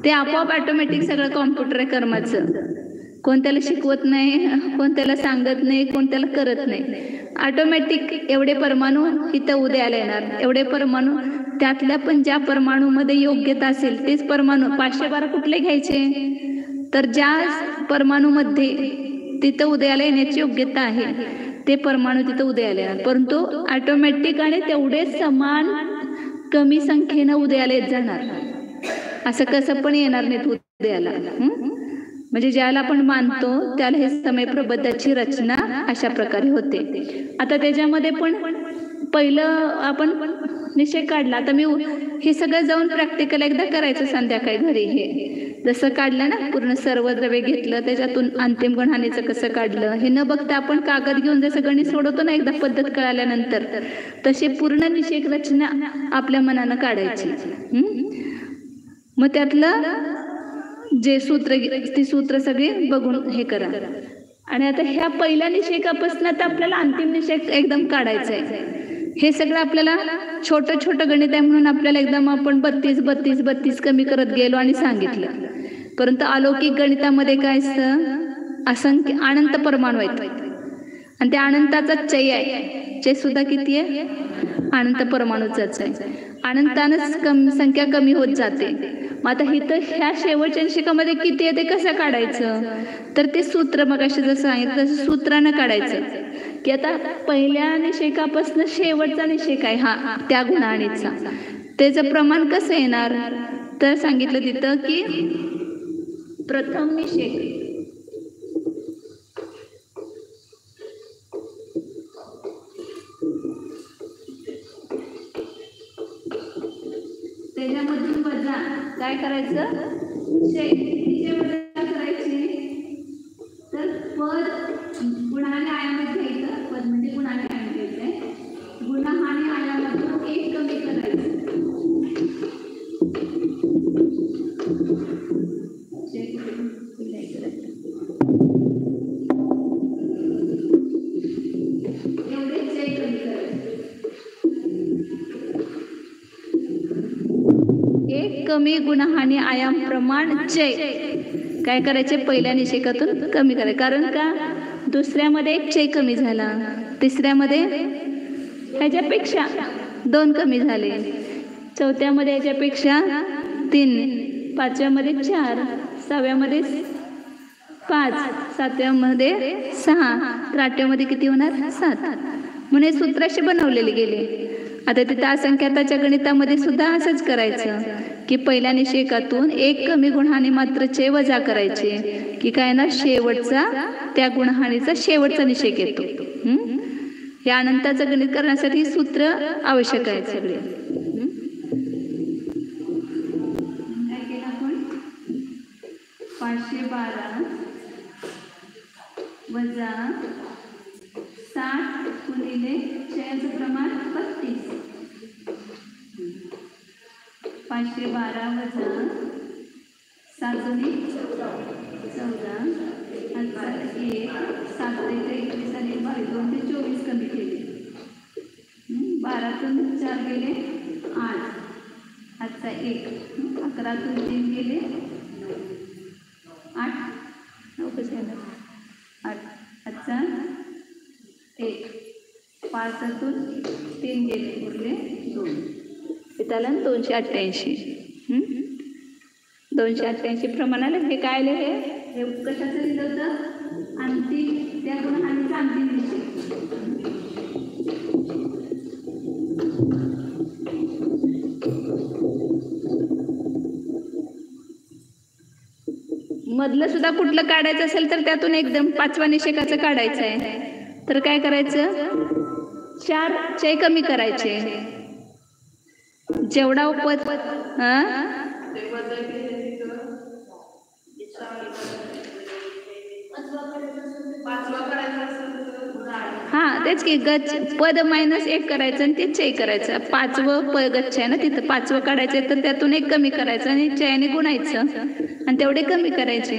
ते आपोआप ऑटोमॅटिक सगळं कॉम्प्युटर आहे कर्माचं. कोण त्याला शिकवत नाही, कोण त्याला सांगत नाही, कोण त्याला करत नाही. ऑटोमॅटिक एवढे परमाणू इथं उदयाला येणार. एवढे परमाणू, त्यातल्या पण ज्या परमाणूमध्ये योग्यता असेल तेच परमाणू. 512 कुठले घ्यायचे? तर ज्या परमाणूमध्ये तिथं उदयाला येण्याची योग्यता आहे ते परमाणू तिथं उदयाला येणार. परंतु ऑटोमॅटिक आणि तेवढे समान कमी संख्येनं उदयाला येत जाणार. असं कसं पण येणार नाहीत उदयाला. म्हणजे ज्याला आपण मानतो त्याला हे समय प्रबद्धाची रचना अशा प्रकारे होते. आता त्याच्यामध्ये पण पहिलं आपण निषेक काढला. आता मी हे सगळं जाऊन प्रॅक्टिकल एकदा करायचं संध्याकाळी घरी. हे जसं काढलं ना, पूर्ण सर्व द्रव्य घेतलं, त्याच्यातून अंतिम गणहानीचं कसं काढलं हे न बघता आपण कागद घेऊन जसं गणित सोडवतो ना एकदा पद्धत कळाल्यानंतर, तसे पूर्ण निषेक रचना आपल्या मनानं काढायची. मग त्यातलं जे सूत्र, ती सूत्र सगळी बघून हे करा. आणि आता ह्या पहिल्या निषेकापासून आता आपल्याला अंतिम निषेक एकदम काढायचं आहे. हे सगळं आपल्याला छोटं छोटं गणित आहे म्हणून आपल्याला एकदम आपण 32 कमी करत गेलो आणि सांगितलं. परंतु अलौकिक गणितामध्ये काय असतं? असंख्य अनंत परमाणू आहेत आणि त्या अनंताचा चय आहे. चय सुद्धा किती आहे? अनंत परमाणूचाच आहे. अनंतानं संख्या कमी होत जाते. मग आता इथं ह्या शेवटच्या निषेकामध्ये किती आहे ते कसं काढायचं? तर ते सूत्र मग असे जसं सांगितलं तसं सूत्रानं काढायचं की आता पहिल्या निषेकापासून शेवटचा निषेक आहे हा त्या गुणहानीचा, त्याचं प्रमाण कसं येणार? तर सांगितलं तिथं की प्रथम निषेक त्याच्यामधून वजा काय करायचं? वजा करायचे. तर पद गुणहानी आयामात घ्यायचं. पद म्हणजे गुणहानी आयाम घ्यायचंय. गुणहानी आयामातून 1 कमी करायचं. कमी गुणहानी आयाम प्रमाण चय काय करायचे? पहिल्या निषेकातून कमी करायचे. कारण का? दुसऱ्यामध्ये 1 चय कमी झाला, तिसऱ्यामध्ये ह्याच्यापेक्षा 2 कमी झाले, चौथ्यामध्ये याच्यापेक्षा 3, पाचव्यामध्ये 4, सहाव्यामध्ये 5, सातव्यामध्ये 6, तर आठव्यामध्ये किती होणार 7. म्हणून हे सूत्र असे बनवलेले गेले. आता तिथं असंख्याताच्या गणितामध्ये सुद्धा असंच करायचं की पहिल्या निषेकातून एक कमी गुणहानी मात्रचे वजा करायचे की काय ना शेवटचा त्या गुणहानीचा शेवटचा निषेक येतो. या अनंताचं गणित करण्यासाठी सूत्र आवश्यक आहे सगळे. काय केलं आपण 512 वजा 60 गुणिले क्षयाचं प्रमाण 32. 512 वजा 7 दुनी 14, 1, 7 ते 21 आणि 2 ते 24 कमी केले. 12तून 4 गेले 8, आजचा 1, 11तून 3 गेले 8, 9 कसे येणार 8, आजचा 1, 5तून 3 गेले उरले 2, त्याला 288. 288 प्रमाणाला हे काय आले हे कशाचं लिहिलं होतं अंतिम त्या गुणहानीचा अंतिम निषेध. मधलं सुद्धा कुठलं काढायचं असेल तर त्यातून एकदम 5व्या निषेकाचं काढायचं आहे. तर काय करायचं 4 कमी करायचे. जेवढा पद हा तेच की पद -1 करायचं आणि ते चय करायचं. 5वं गच्छ आहे ना तिथं 5वं काढायचं तर त्यातून 1 कमी करायचं आणि चयाने गुणायचं आणि तेवढे कमी करायचे.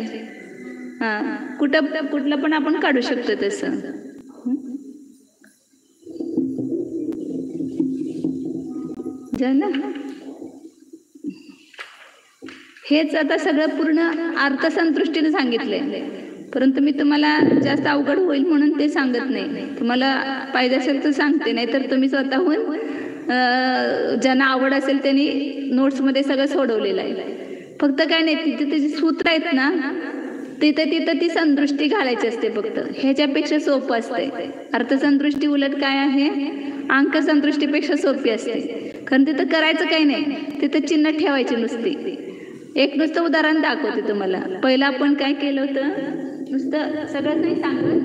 कुठलं पण आपण काढू शकतो तसं. झालं. हेच आता सगळं पूर्ण अर्थसंतुष्टीने सांगितलंय, परंतु मी तुम्हाला जास्त अवघड होईल म्हणून ते सांगत नाही. तुम्हाला पाहिजे असेल तर सांगते, नाही तर तुम्ही स्वतःहून ज्यांना आवड असेल त्यांनी नोट्समध्ये सगळं सोडवलेलं आहे. फक्त काय नाही, तिथे त्याची सूत्र आहेत ना तिथं ती संदृष्टी घालायची असते. फक्त ह्याच्यापेक्षा सोपं असते. अर्थसंतुष्टी उलट काय आहे, अंकसंतुष्टीपेक्षा सोपी असते. कारण तिथं करायचं काही नाही, तिथं चिन्ह ठेवायची नुसती. एक नुसतं उदाहरण दाखवते तुम्हाला. पहिलं आपण काय केलं होतं, नुसतं सगळं नाही सांगत,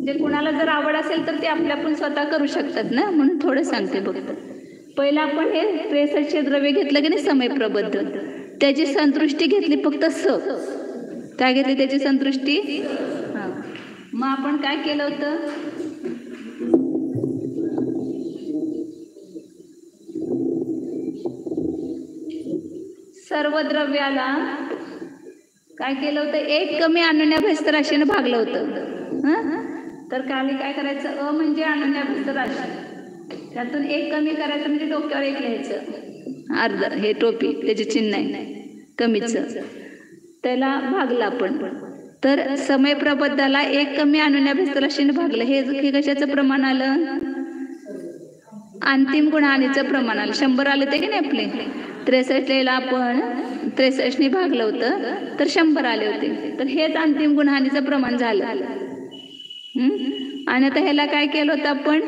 जे कोणाला जर आवड असेल तर ते आपण स्वतः करू शकतात ना, म्हणून थोडं सांगते फक्त. पहिलं आपण हे 63 द्रव्य घेतलं की नाही समय प्रबद्ध, त्याची संतुष्टी घेतली फक्त काय घेतली त्याची संतुष्टी. मग आपण काय केलं होतं, सर्व द्रव्याला काय केलं होतं, 1 कमी अनन्याभ्यस्त राशीने भागलं होतं. तर खाली काय करायचं, म्हणजे अनन्याभ्यस्त राशी, त्यातून 1 कमी करायचं म्हणजे डोक्यावर 1 लिहायचं, अर्ध हे टोपी त्याचे चिन्ह आहे कमीच, त्याला भागलं आपण. तर समय प्रबद्धाला 1 कमी अनन्याभ्यस्त राशीने भागलं. हे कशाचं प्रमाण आलं, अंतिम गुणहानीचं प्रमाण आलं. 100 आले ते की नाही आपले, 63 ला आपण 63 ने भागलं होतं तर 100 आले होते. तर हेच अंतिम गुणहानीचं प्रमाण झालं. आणि आता ह्याला काय केलं होतं आपण,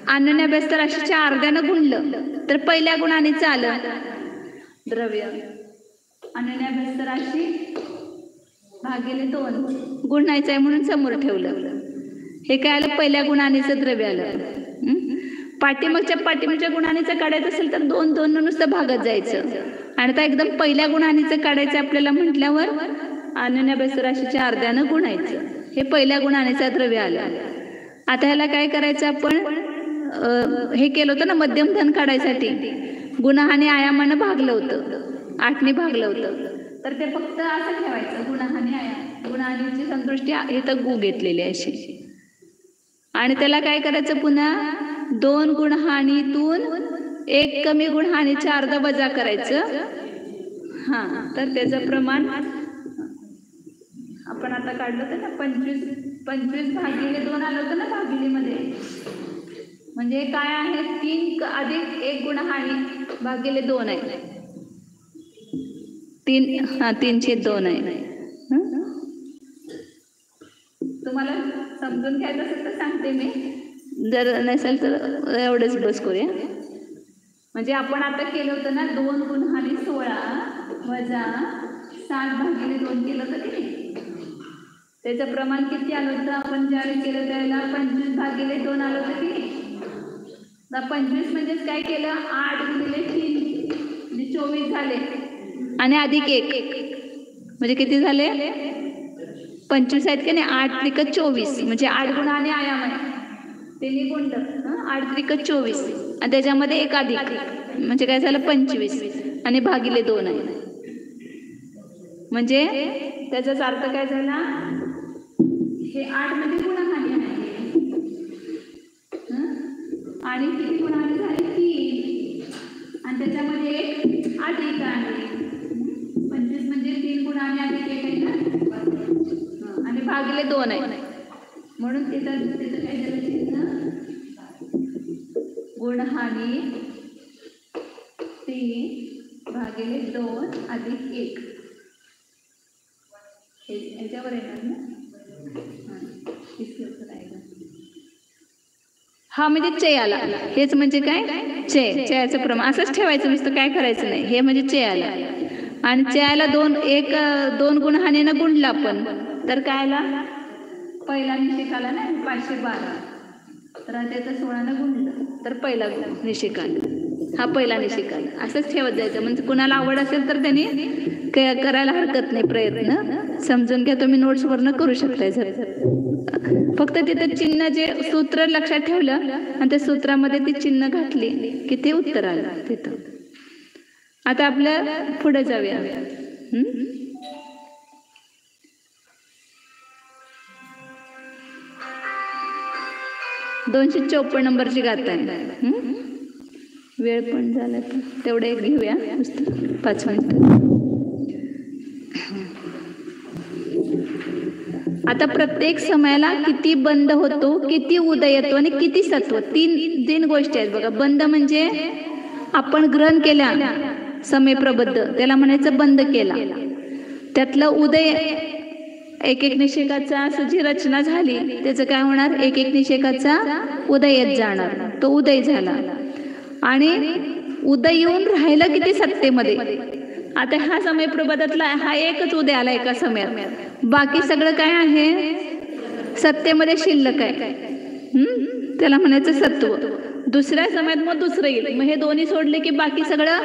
अनन्याभ्यस्त राशीच्या अर्ध्यानं गुणलं तर पहिल्या गुणहानीचं आलं द्रव्य. अनन्याभ्यस्त राशी भागिले 2 गुणायचं आहे म्हणून समोर ठेवलं. हे काय आलं, पहिल्या गुणहानीचं द्रव्य आलं. पाठीमागच्या गुणहानीचं काढायचं असेल तर 2 नुसतं भागत जायचं. आणि आता एकदम पहिल्या गुणहानीचं काढायचं आपल्याला म्हटल्यावर अनन्याभ्यस्त राशीच्या अर्ध्यानं गुणायचं. हे पहिल्या गुणहानीचं द्रव्य आलं. आता ह्याला काय करायचं, आपण हे केलं होतं ना मध्यम धन काढायसाठी, गुणहानी आयामानं भागलं होतं, 8 ने भागलं होतं. तर ते फक्त असं ठेवायचं, गुणहानी आयाम, गुणहानीची संतुष्टी इथं गु घेतलेली अशी. आणि त्याला काय करायचं, पुन्हा 2 गुणहानीतून 1 कमी गुणहानीच्या अर्धा वजा करायचं. तर त्याचं प्रमाण आपण आता काढलं होतं ना, 25 भागिले 2 आलं होतं ना भागिलेमध्ये. म्हणजे काय आहे 3 अधिक 1 गुणहानी भागिले 2 आहे. 3/2 आहे. तुम्हाला समजून घ्यायचं असेल तर सांगते मी, जर नसेल तर एवढंच बस करूया. म्हणजे आपण आता केलं होतं ना 2 गुणहानी 16 वजा 7/2 केलं होतं की नाही. त्याचं प्रमाण किती आलं होतं? आपण ज्यावेळी केलं त्यावेळेला 25/2 आलं होतं की नाही. 25 म्हणजेच काय केलं 8 गुणिले 3 म्हणजे 24 झाले आणि अधिक 1 म्हणजे किती झाले 25 आहेत की नाही. 8 त्रिक 24 म्हणजे 8 गुणाने आयाम आहे ते निगुंड. 8 त्रिक 24 आणि त्याच्यामध्ये 1 अधिक म्हणजे काय झालं 25 आणि भागिले 2 आहे. म्हणजे त्याचाच अर्थ काय झाला, हे 8 मध्ये गुणहानी आहे आणि किती गुणहानी झाली 3 आणि त्याच्यामध्ये 1 अधिक आहे. 25 म्हणजे 3 गुणहानी अधिक 1 आहे ना आणि भागिले 2 आहे. म्हणून तिथं काय झालं चिन्ह गुणहानी 3/2 अधिक 1 याच्यावर येणार ना. हा म्हणजे चय आला. हेच म्हणजे काय चयाचं प्रमाण असंच ठेवायचं, नुसतं काय करायचं नाही. हे म्हणजे चय आला आणि चयाला 2 गुणहानीनं गुणला आपण तर काय आला पहिला निषेक आला ना 512 तर त्याचं 16नं गुणलं तर पहिला निषेक आला. हा पहिला निषेक आला. असंच ठेवत जायचं. म्हणजे कुणाला आवड असेल तर त्यांनी करायला हरकत नाही. प्रयत्न समजून घ्या. तुम्ही नोट्सवरनं करू शकताय. फक्त तिथं चिन्ह जे सूत्र लक्षात ठेवलं आणि त्या सूत्रामध्ये ती चिन्ह घातली की ते उत्तर आलं तिथं. आता आपल्या पुढे जाऊया. 254 नंबरची गाथा आहे. वेळ पण झाला तर तेवढं एक घेऊया नुसतं 5 मिनिटं. आता प्रत्येक समयाला किती बंद होतो, किती उदय येतो आणि किती सत्व, तीन गोष्टी आहेत बघा. बंद म्हणजे आपण ग्रहण केल्या समय प्रबद्ध त्याला म्हणायचं बंद केला. त्यातलं उदय एक निषेकाचा असं जी रचना झाली त्याचं काय होणार, एक निषेकाचा उदय येत जाणार, तो उदय झाला. आणि उदय येऊन राहिलं किती सत्तेमध्ये. आता हा समय प्रबोधातला हा एकच उदय आला एका समयात, बाकी सगळं काय आहे सत्तेमध्ये शिल्लक आहे. त्याला म्हणायचं सत्व. दुसऱ्या समयात मग दुसरं येईल, मग हे दोन्ही सोडले की बाकी सगळं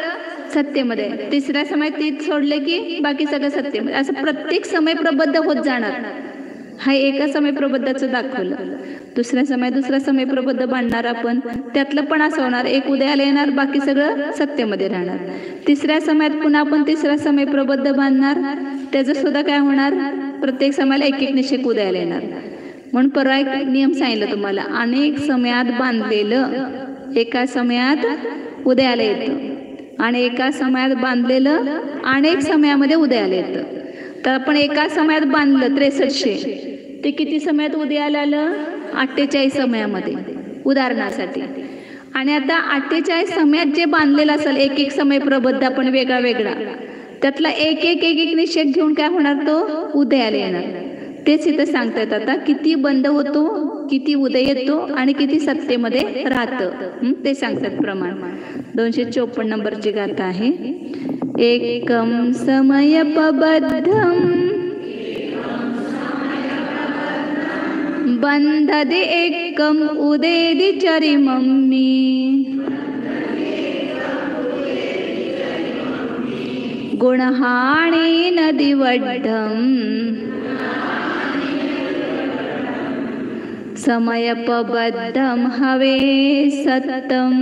सत्तेमध्ये. तिसऱ्या समयात ती सोडले की बाकी सगळं सत्तेमध्ये. असं प्रत्येक समय प्रबद्ध होत जाणार. हा एका समय प्रबद्धाचं दाखवलं. दुसऱ्या समयात दुसरा समय प्रबद्ध बांधणार आपण, त्यातलं पण असं होणार, एक उदयाला येणार बाकी सगळं सत्तेमध्ये राहणार. तिसऱ्या समयात पुन्हा आपण तिसरा समय प्रबद्ध बांधणार, त्याचं सुद्धा काय होणार, प्रत्येक समयाला एक निषेक उदयाला येणार. म्हणून परवा एक नियम सांगितलं तुम्हाला, अनेक समयात बांधलेलं एका समयात उदयाला येतं आणि एका समयात बांधलेलं अनेक समयामध्ये उदयाला येतं. तर आपण एका समयात बांधलं 6300, ते किती समयात उदयाला आलं, 48 समयामध्ये उदाहरणासाठी. आणि आता 48 समयात जे बांधलेलं असेल एक समय प्रबद्ध आपण वेगळा वेगळा, त्यातला एक निषेक घेऊन काय होणार, तो उदयाला येणार. तेच इथं सांगतायत आता, किती बंद होतो, किती उदय येतो आणि किती सत्तेमध्ये राहतं ते सांगतात प्रमाण. 254 नंबरची गाथा आहे. एकम समय पबद्धम बंधदे एकम उदेदि चरिमम्मी गुणहाणे नदिवड्ढम समयपबद्धम हवे सत्तम.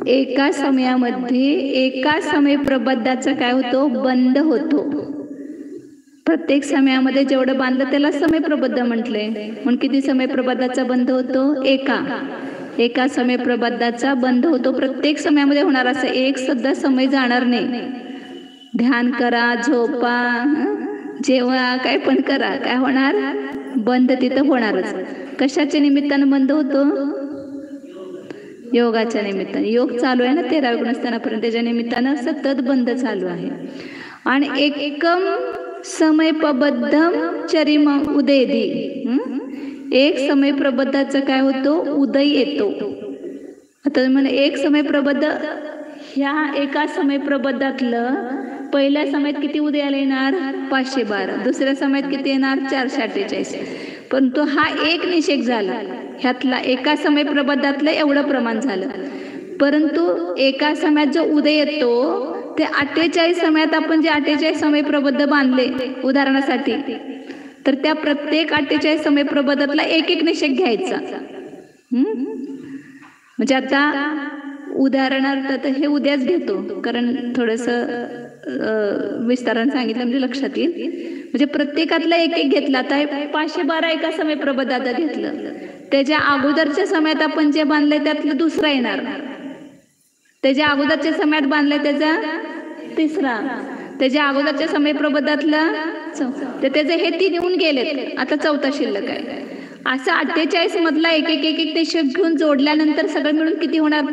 एका समयामध्ये एका समय प्रबद्धाचा काय होतो, बंध होतो. प्रत्येक समयामध्ये जेवढं बांधलं त्याला समय प्रबद्ध म्हटलंय. म्हणून किती समय प्रबद्धाचा बंध होतो, एका समय प्रबद्धाचा बंध होतो. प्रत्येक समयामध्ये होणार, असं एक सुद्धा समय जाणार नाही. ध्यान करा, झोपा, जेव्हा काय पण करा, काय होणार, बंद तिथं होणारच. कशाच्या निमित्तानं बंद होतो, योगाच्या निमित्तानं. योग चालू आहे ना 13व्या गुणस्थानापर्यंत, त्याच्या निमित्तानं सतत बंद चालू आहे. आणि एकम समय प्रबद्धम चरिम उदयदी, एक समय प्रबद्धाचा काय होतो, उदय येतो. आता म्हणजे एक समय प्रबद्ध, ह्या एका समय प्रबद्धातलं पहिल्या समयात किती उदयाला येणार, 512. दुसऱ्या समयात किती येणार, 448. परंतु हा एक निषेध झाला, ह्यातला एका समय प्रबद्धातलं एवढं प्रमाण झालं. परंतु एका समयात जो उदय येतो ते 48 समयात आपण जे 48 समय प्रबद्ध बांधले उदाहरणासाठी, तर त्या प्रत्येक 48 समय प्रबद्धातला एक एक निषेध घ्यायचा. म्हणजे आता उदाहरणार्थ तर हे उद्याच घेतो, कारण थोडंसं विस्तारानं सांगितलं म्हणजे लक्षात येईल. म्हणजे प्रत्येकातला एक एक घेतला. आता 512 एका समय प्रबद्धात घेतलं, त्याच्या अगोदरच्या समयात आपण जे बांधलंय त्यातलं दुसरा येणार, त्याच्या अगोदरच्या समयात बांधलंय त्याचा तिसरा, त्याच्या अगोदरच्या समय प्रबद्धातला तर त्याचे हे 3 येऊन गेलेत, आता 4था शिल्लक आहे. असं 48 मधला एक एक एक एक निषेध घेऊन जोडल्यानंतर सगळं मिळून किती होणार,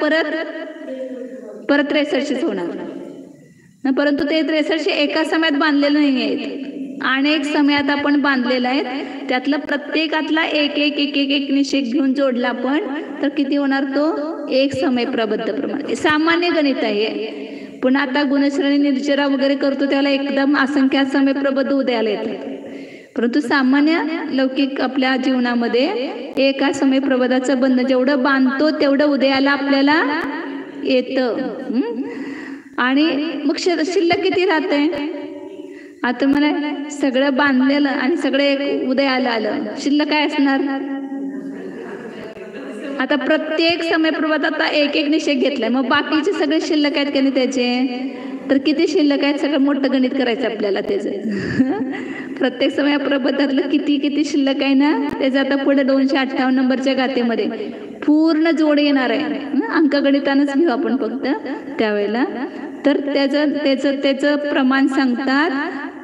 परत 63 होणार. परंतु ते 63 एका समयात बांधलेलं नाही आहेत, अनेक समयात आपण बांधलेलं आहे. त्यातलं प्रत्येकातला एक एक एक एक एक निषेध घेऊन जोडला आपण तर किती होणार, तो एक समय प्रबद्ध प्रमाण. सामान्य गणित आहे. पुन्हा आता गुणश्रेणी निर्जरा वगैरे करतो त्याला एकदम असंख्यात समय प्रबद्ध उदयाला येतात. परंतु सामान्य लौकिक आपल्या जीवनामध्ये एका समय प्रबद्धाचं बंध जेवढं बांधतो तेवढं उदयाला आपल्याला येतं. आणि मग शिल्लक किती राहते, आता मला सगळं बांधलेलं आणि सगळे उदयाला आलं, शिल्लक काय असणार. आता प्रत्येक समय प्रबद्धात आता एक एक निषेध घेतलाय, मग बाकीचे सगळे शिल्लक आहेत का नाही त्याचे, तर किती शिल्लक आहेत, सगळं मोठं गणित करायचं आपल्याला त्याचं. प्रत्येक समय प्रबद्धातलं किती किती शिल्लक आहे ना, त्याचं आता पुढे 258 नंबरच्या गाथेमध्ये पूर्ण जोड येणार आहे. अंकगणितानंच घेऊ आपण फक्त त्यावेळेला. तर त्याचं प्रमाण सांगतात,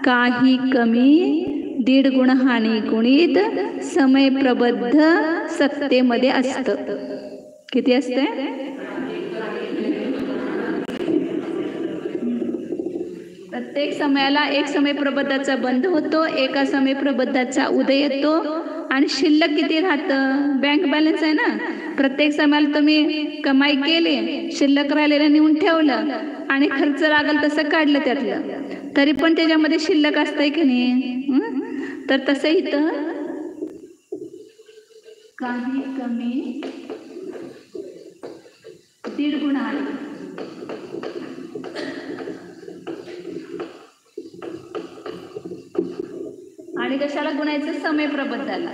काही कमी 1.5 गुण हानी गुणित समय प्रबद्ध सत्तेमध्ये असतं. किती असते, प्रत्येक समयाला एक समय प्रबद्धाचा बंध होतो, एका समय प्रबद्धाचा उदय येतो. आणि शिल्लक किती राहतं, बँक बॅलन्स आहे ना. प्रत्येक समयाला तुम्ही कमाई केली, शिल्लक राहिलेलं नेऊन ठेवलं आणि खर्च लागल तसं काढलं त्यातलं, तरी पण त्याच्यामध्ये शिल्लक असतंय की नाही. तर तसं इथं काही कमी 1.5 गुण आणि कशाला गुणायचं, समय प्रबद्धाला.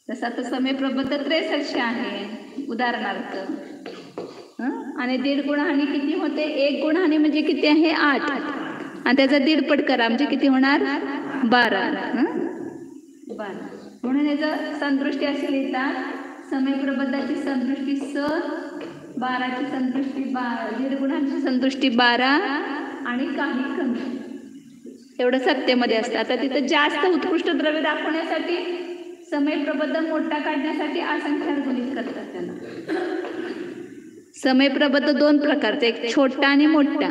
तसं आता समय प्रबद्ध 63 आहे उदाहरणार्थ. आणि 1.5 गुण हानी किती होते, 1 गुण हानी म्हणजे किती आहे, 8, आणि त्याचा 1.5 पट करा म्हणजे किती होणार, 12. म्हणून याचं संदृष्टी अशी लिहितात, समय प्रबद्धाची संदृष्टी 12ची संदृष्टी 1.5 गुणांची संदृष्टी 12 आणि काही कमी एवढं सत्तेमध्ये असतं. आता तिथं जास्त उत्कृष्ट द्रव्य दाखवण्यासाठी समय प्रबद्ध मोठा काढण्यासाठी असंख्यात गुणित करतात त्यांना. समय प्रबद्ध 2 प्रकारचे, एक छोटा आणि मोठा.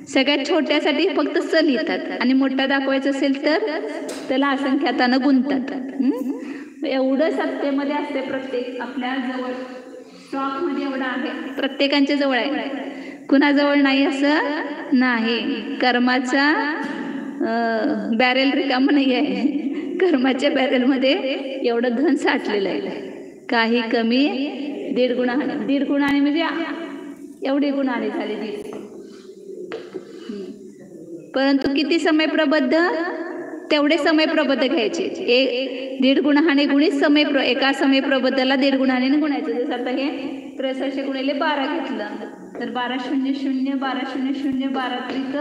सगळ्यात छोट्यासाठी फक्त स लिहितात आणि मोठा दाखवायचा असेल तर त्याला असंख्यातानं गुणतात. एवढं सत्तेमध्ये असते. प्रत्येक आपल्या जवळ स्टॉक मध्ये एवढं आहे, प्रत्येकांच्या जवळ आहे, कुणाजवळ नाही असं नाही. कर्माचा बॅरेल रिकाम नाही आहे, कर्माच्या बॅरेल मध्ये एवढं धन साठलेलं आहे. काही कमी 1.5 गुणाने, 1.5 गुणाने म्हणजे एवढी गुणाने झाली 1.5. परंतु किती समय प्रबद्ध, तेवढे समय प्रबद्ध घ्यायचे. दीड गुणाने गुणित एका समय प्रबद्धाला दीड गुणाने गुणायचं. जसं आता हे 63 गुणिले 12 घेतलं तर 12 0 0 12 0 0 12 त्रिक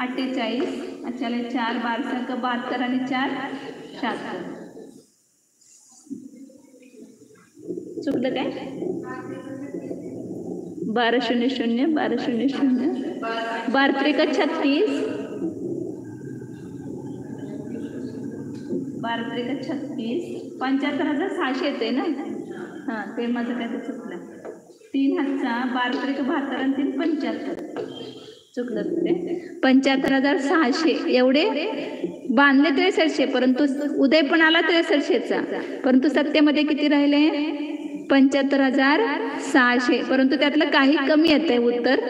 48 अच्छा 4 12 संक 72 आणि 4 76. चुकलं काय? 12 0 0 12 0 0 12 त्रिक 36 12 त्रिक 36 75,600 येते ना. हां ते माझं काय ते चुकलं. 3 हातचा 12 त्रिक 72 आणि 3 75 चुकलं ते 75,600 एवढे बांधले 6300. परंतु उदय पण आला 6300चा, परंतु सत्तेमध्ये किती राहिले? 75,600. परंतु त्यातलं काही कमी येतंय उत्तर.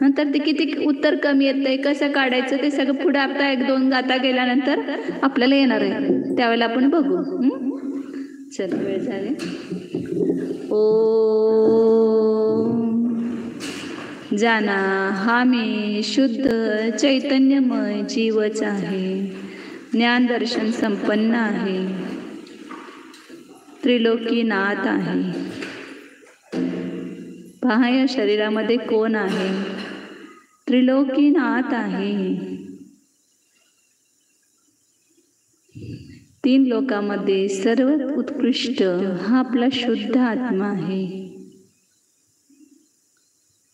नंतर ते किती उत्तर कमी येतंय कसं काढायचं ते सगळं पुढे आता 1-2 गाता गेल्यानंतर आपल्याला येणार आहे, त्यावेळेला आपण बघू. चल वेळ झाले. जाना हा मी शुद्ध चैतन्यमय जीवच आहे, ज्ञान दर्शन संपन्न आहे, त्रिलोकीनाथ आहे. पहा या शरीरामध्ये कोण आहे? त्रिलोकीनाथ आहे. 3 लोकांमध्ये सर्वात उत्कृष्ट हा आपला शुद्ध आत्मा आहे.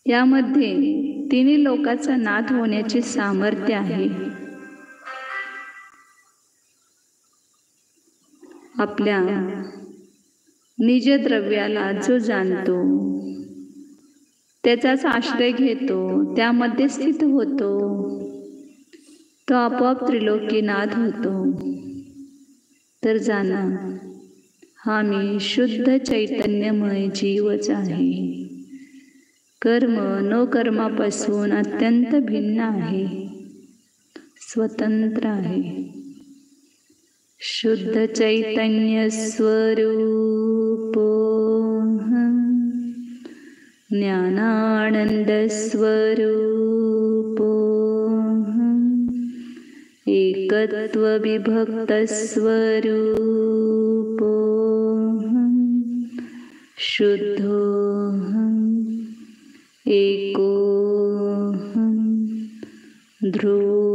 यामध्ये 3 लोकांचा नाथ होण्याचे सामर्थ्य आहे. आपल्या निज द्रव्याला जो जाणतो त्याचाच आश्रय घेतो, त्यामध्ये स्थित होतो, तो आपोआप त्रिलोकीनाथ होतो. तर जाना हा मी शुद्ध चैतन्यमय जीवच आहे. कर्म न कर्मापासून अत्यंत भिन्न आहे, स्वतंत्र आहे. शुद्ध चैतन्य स्वरूप ज्ञानानंद स्वरूप एकत्व विभक्त स्वरूप शुद्धोऽहं एकोऽहं ध्रुवोऽहं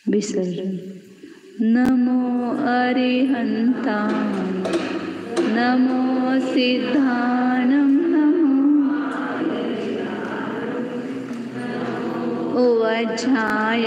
विसर्जन. नमो अरिहंताय, नमो सिद्धानं, नमो ओवज्झाय.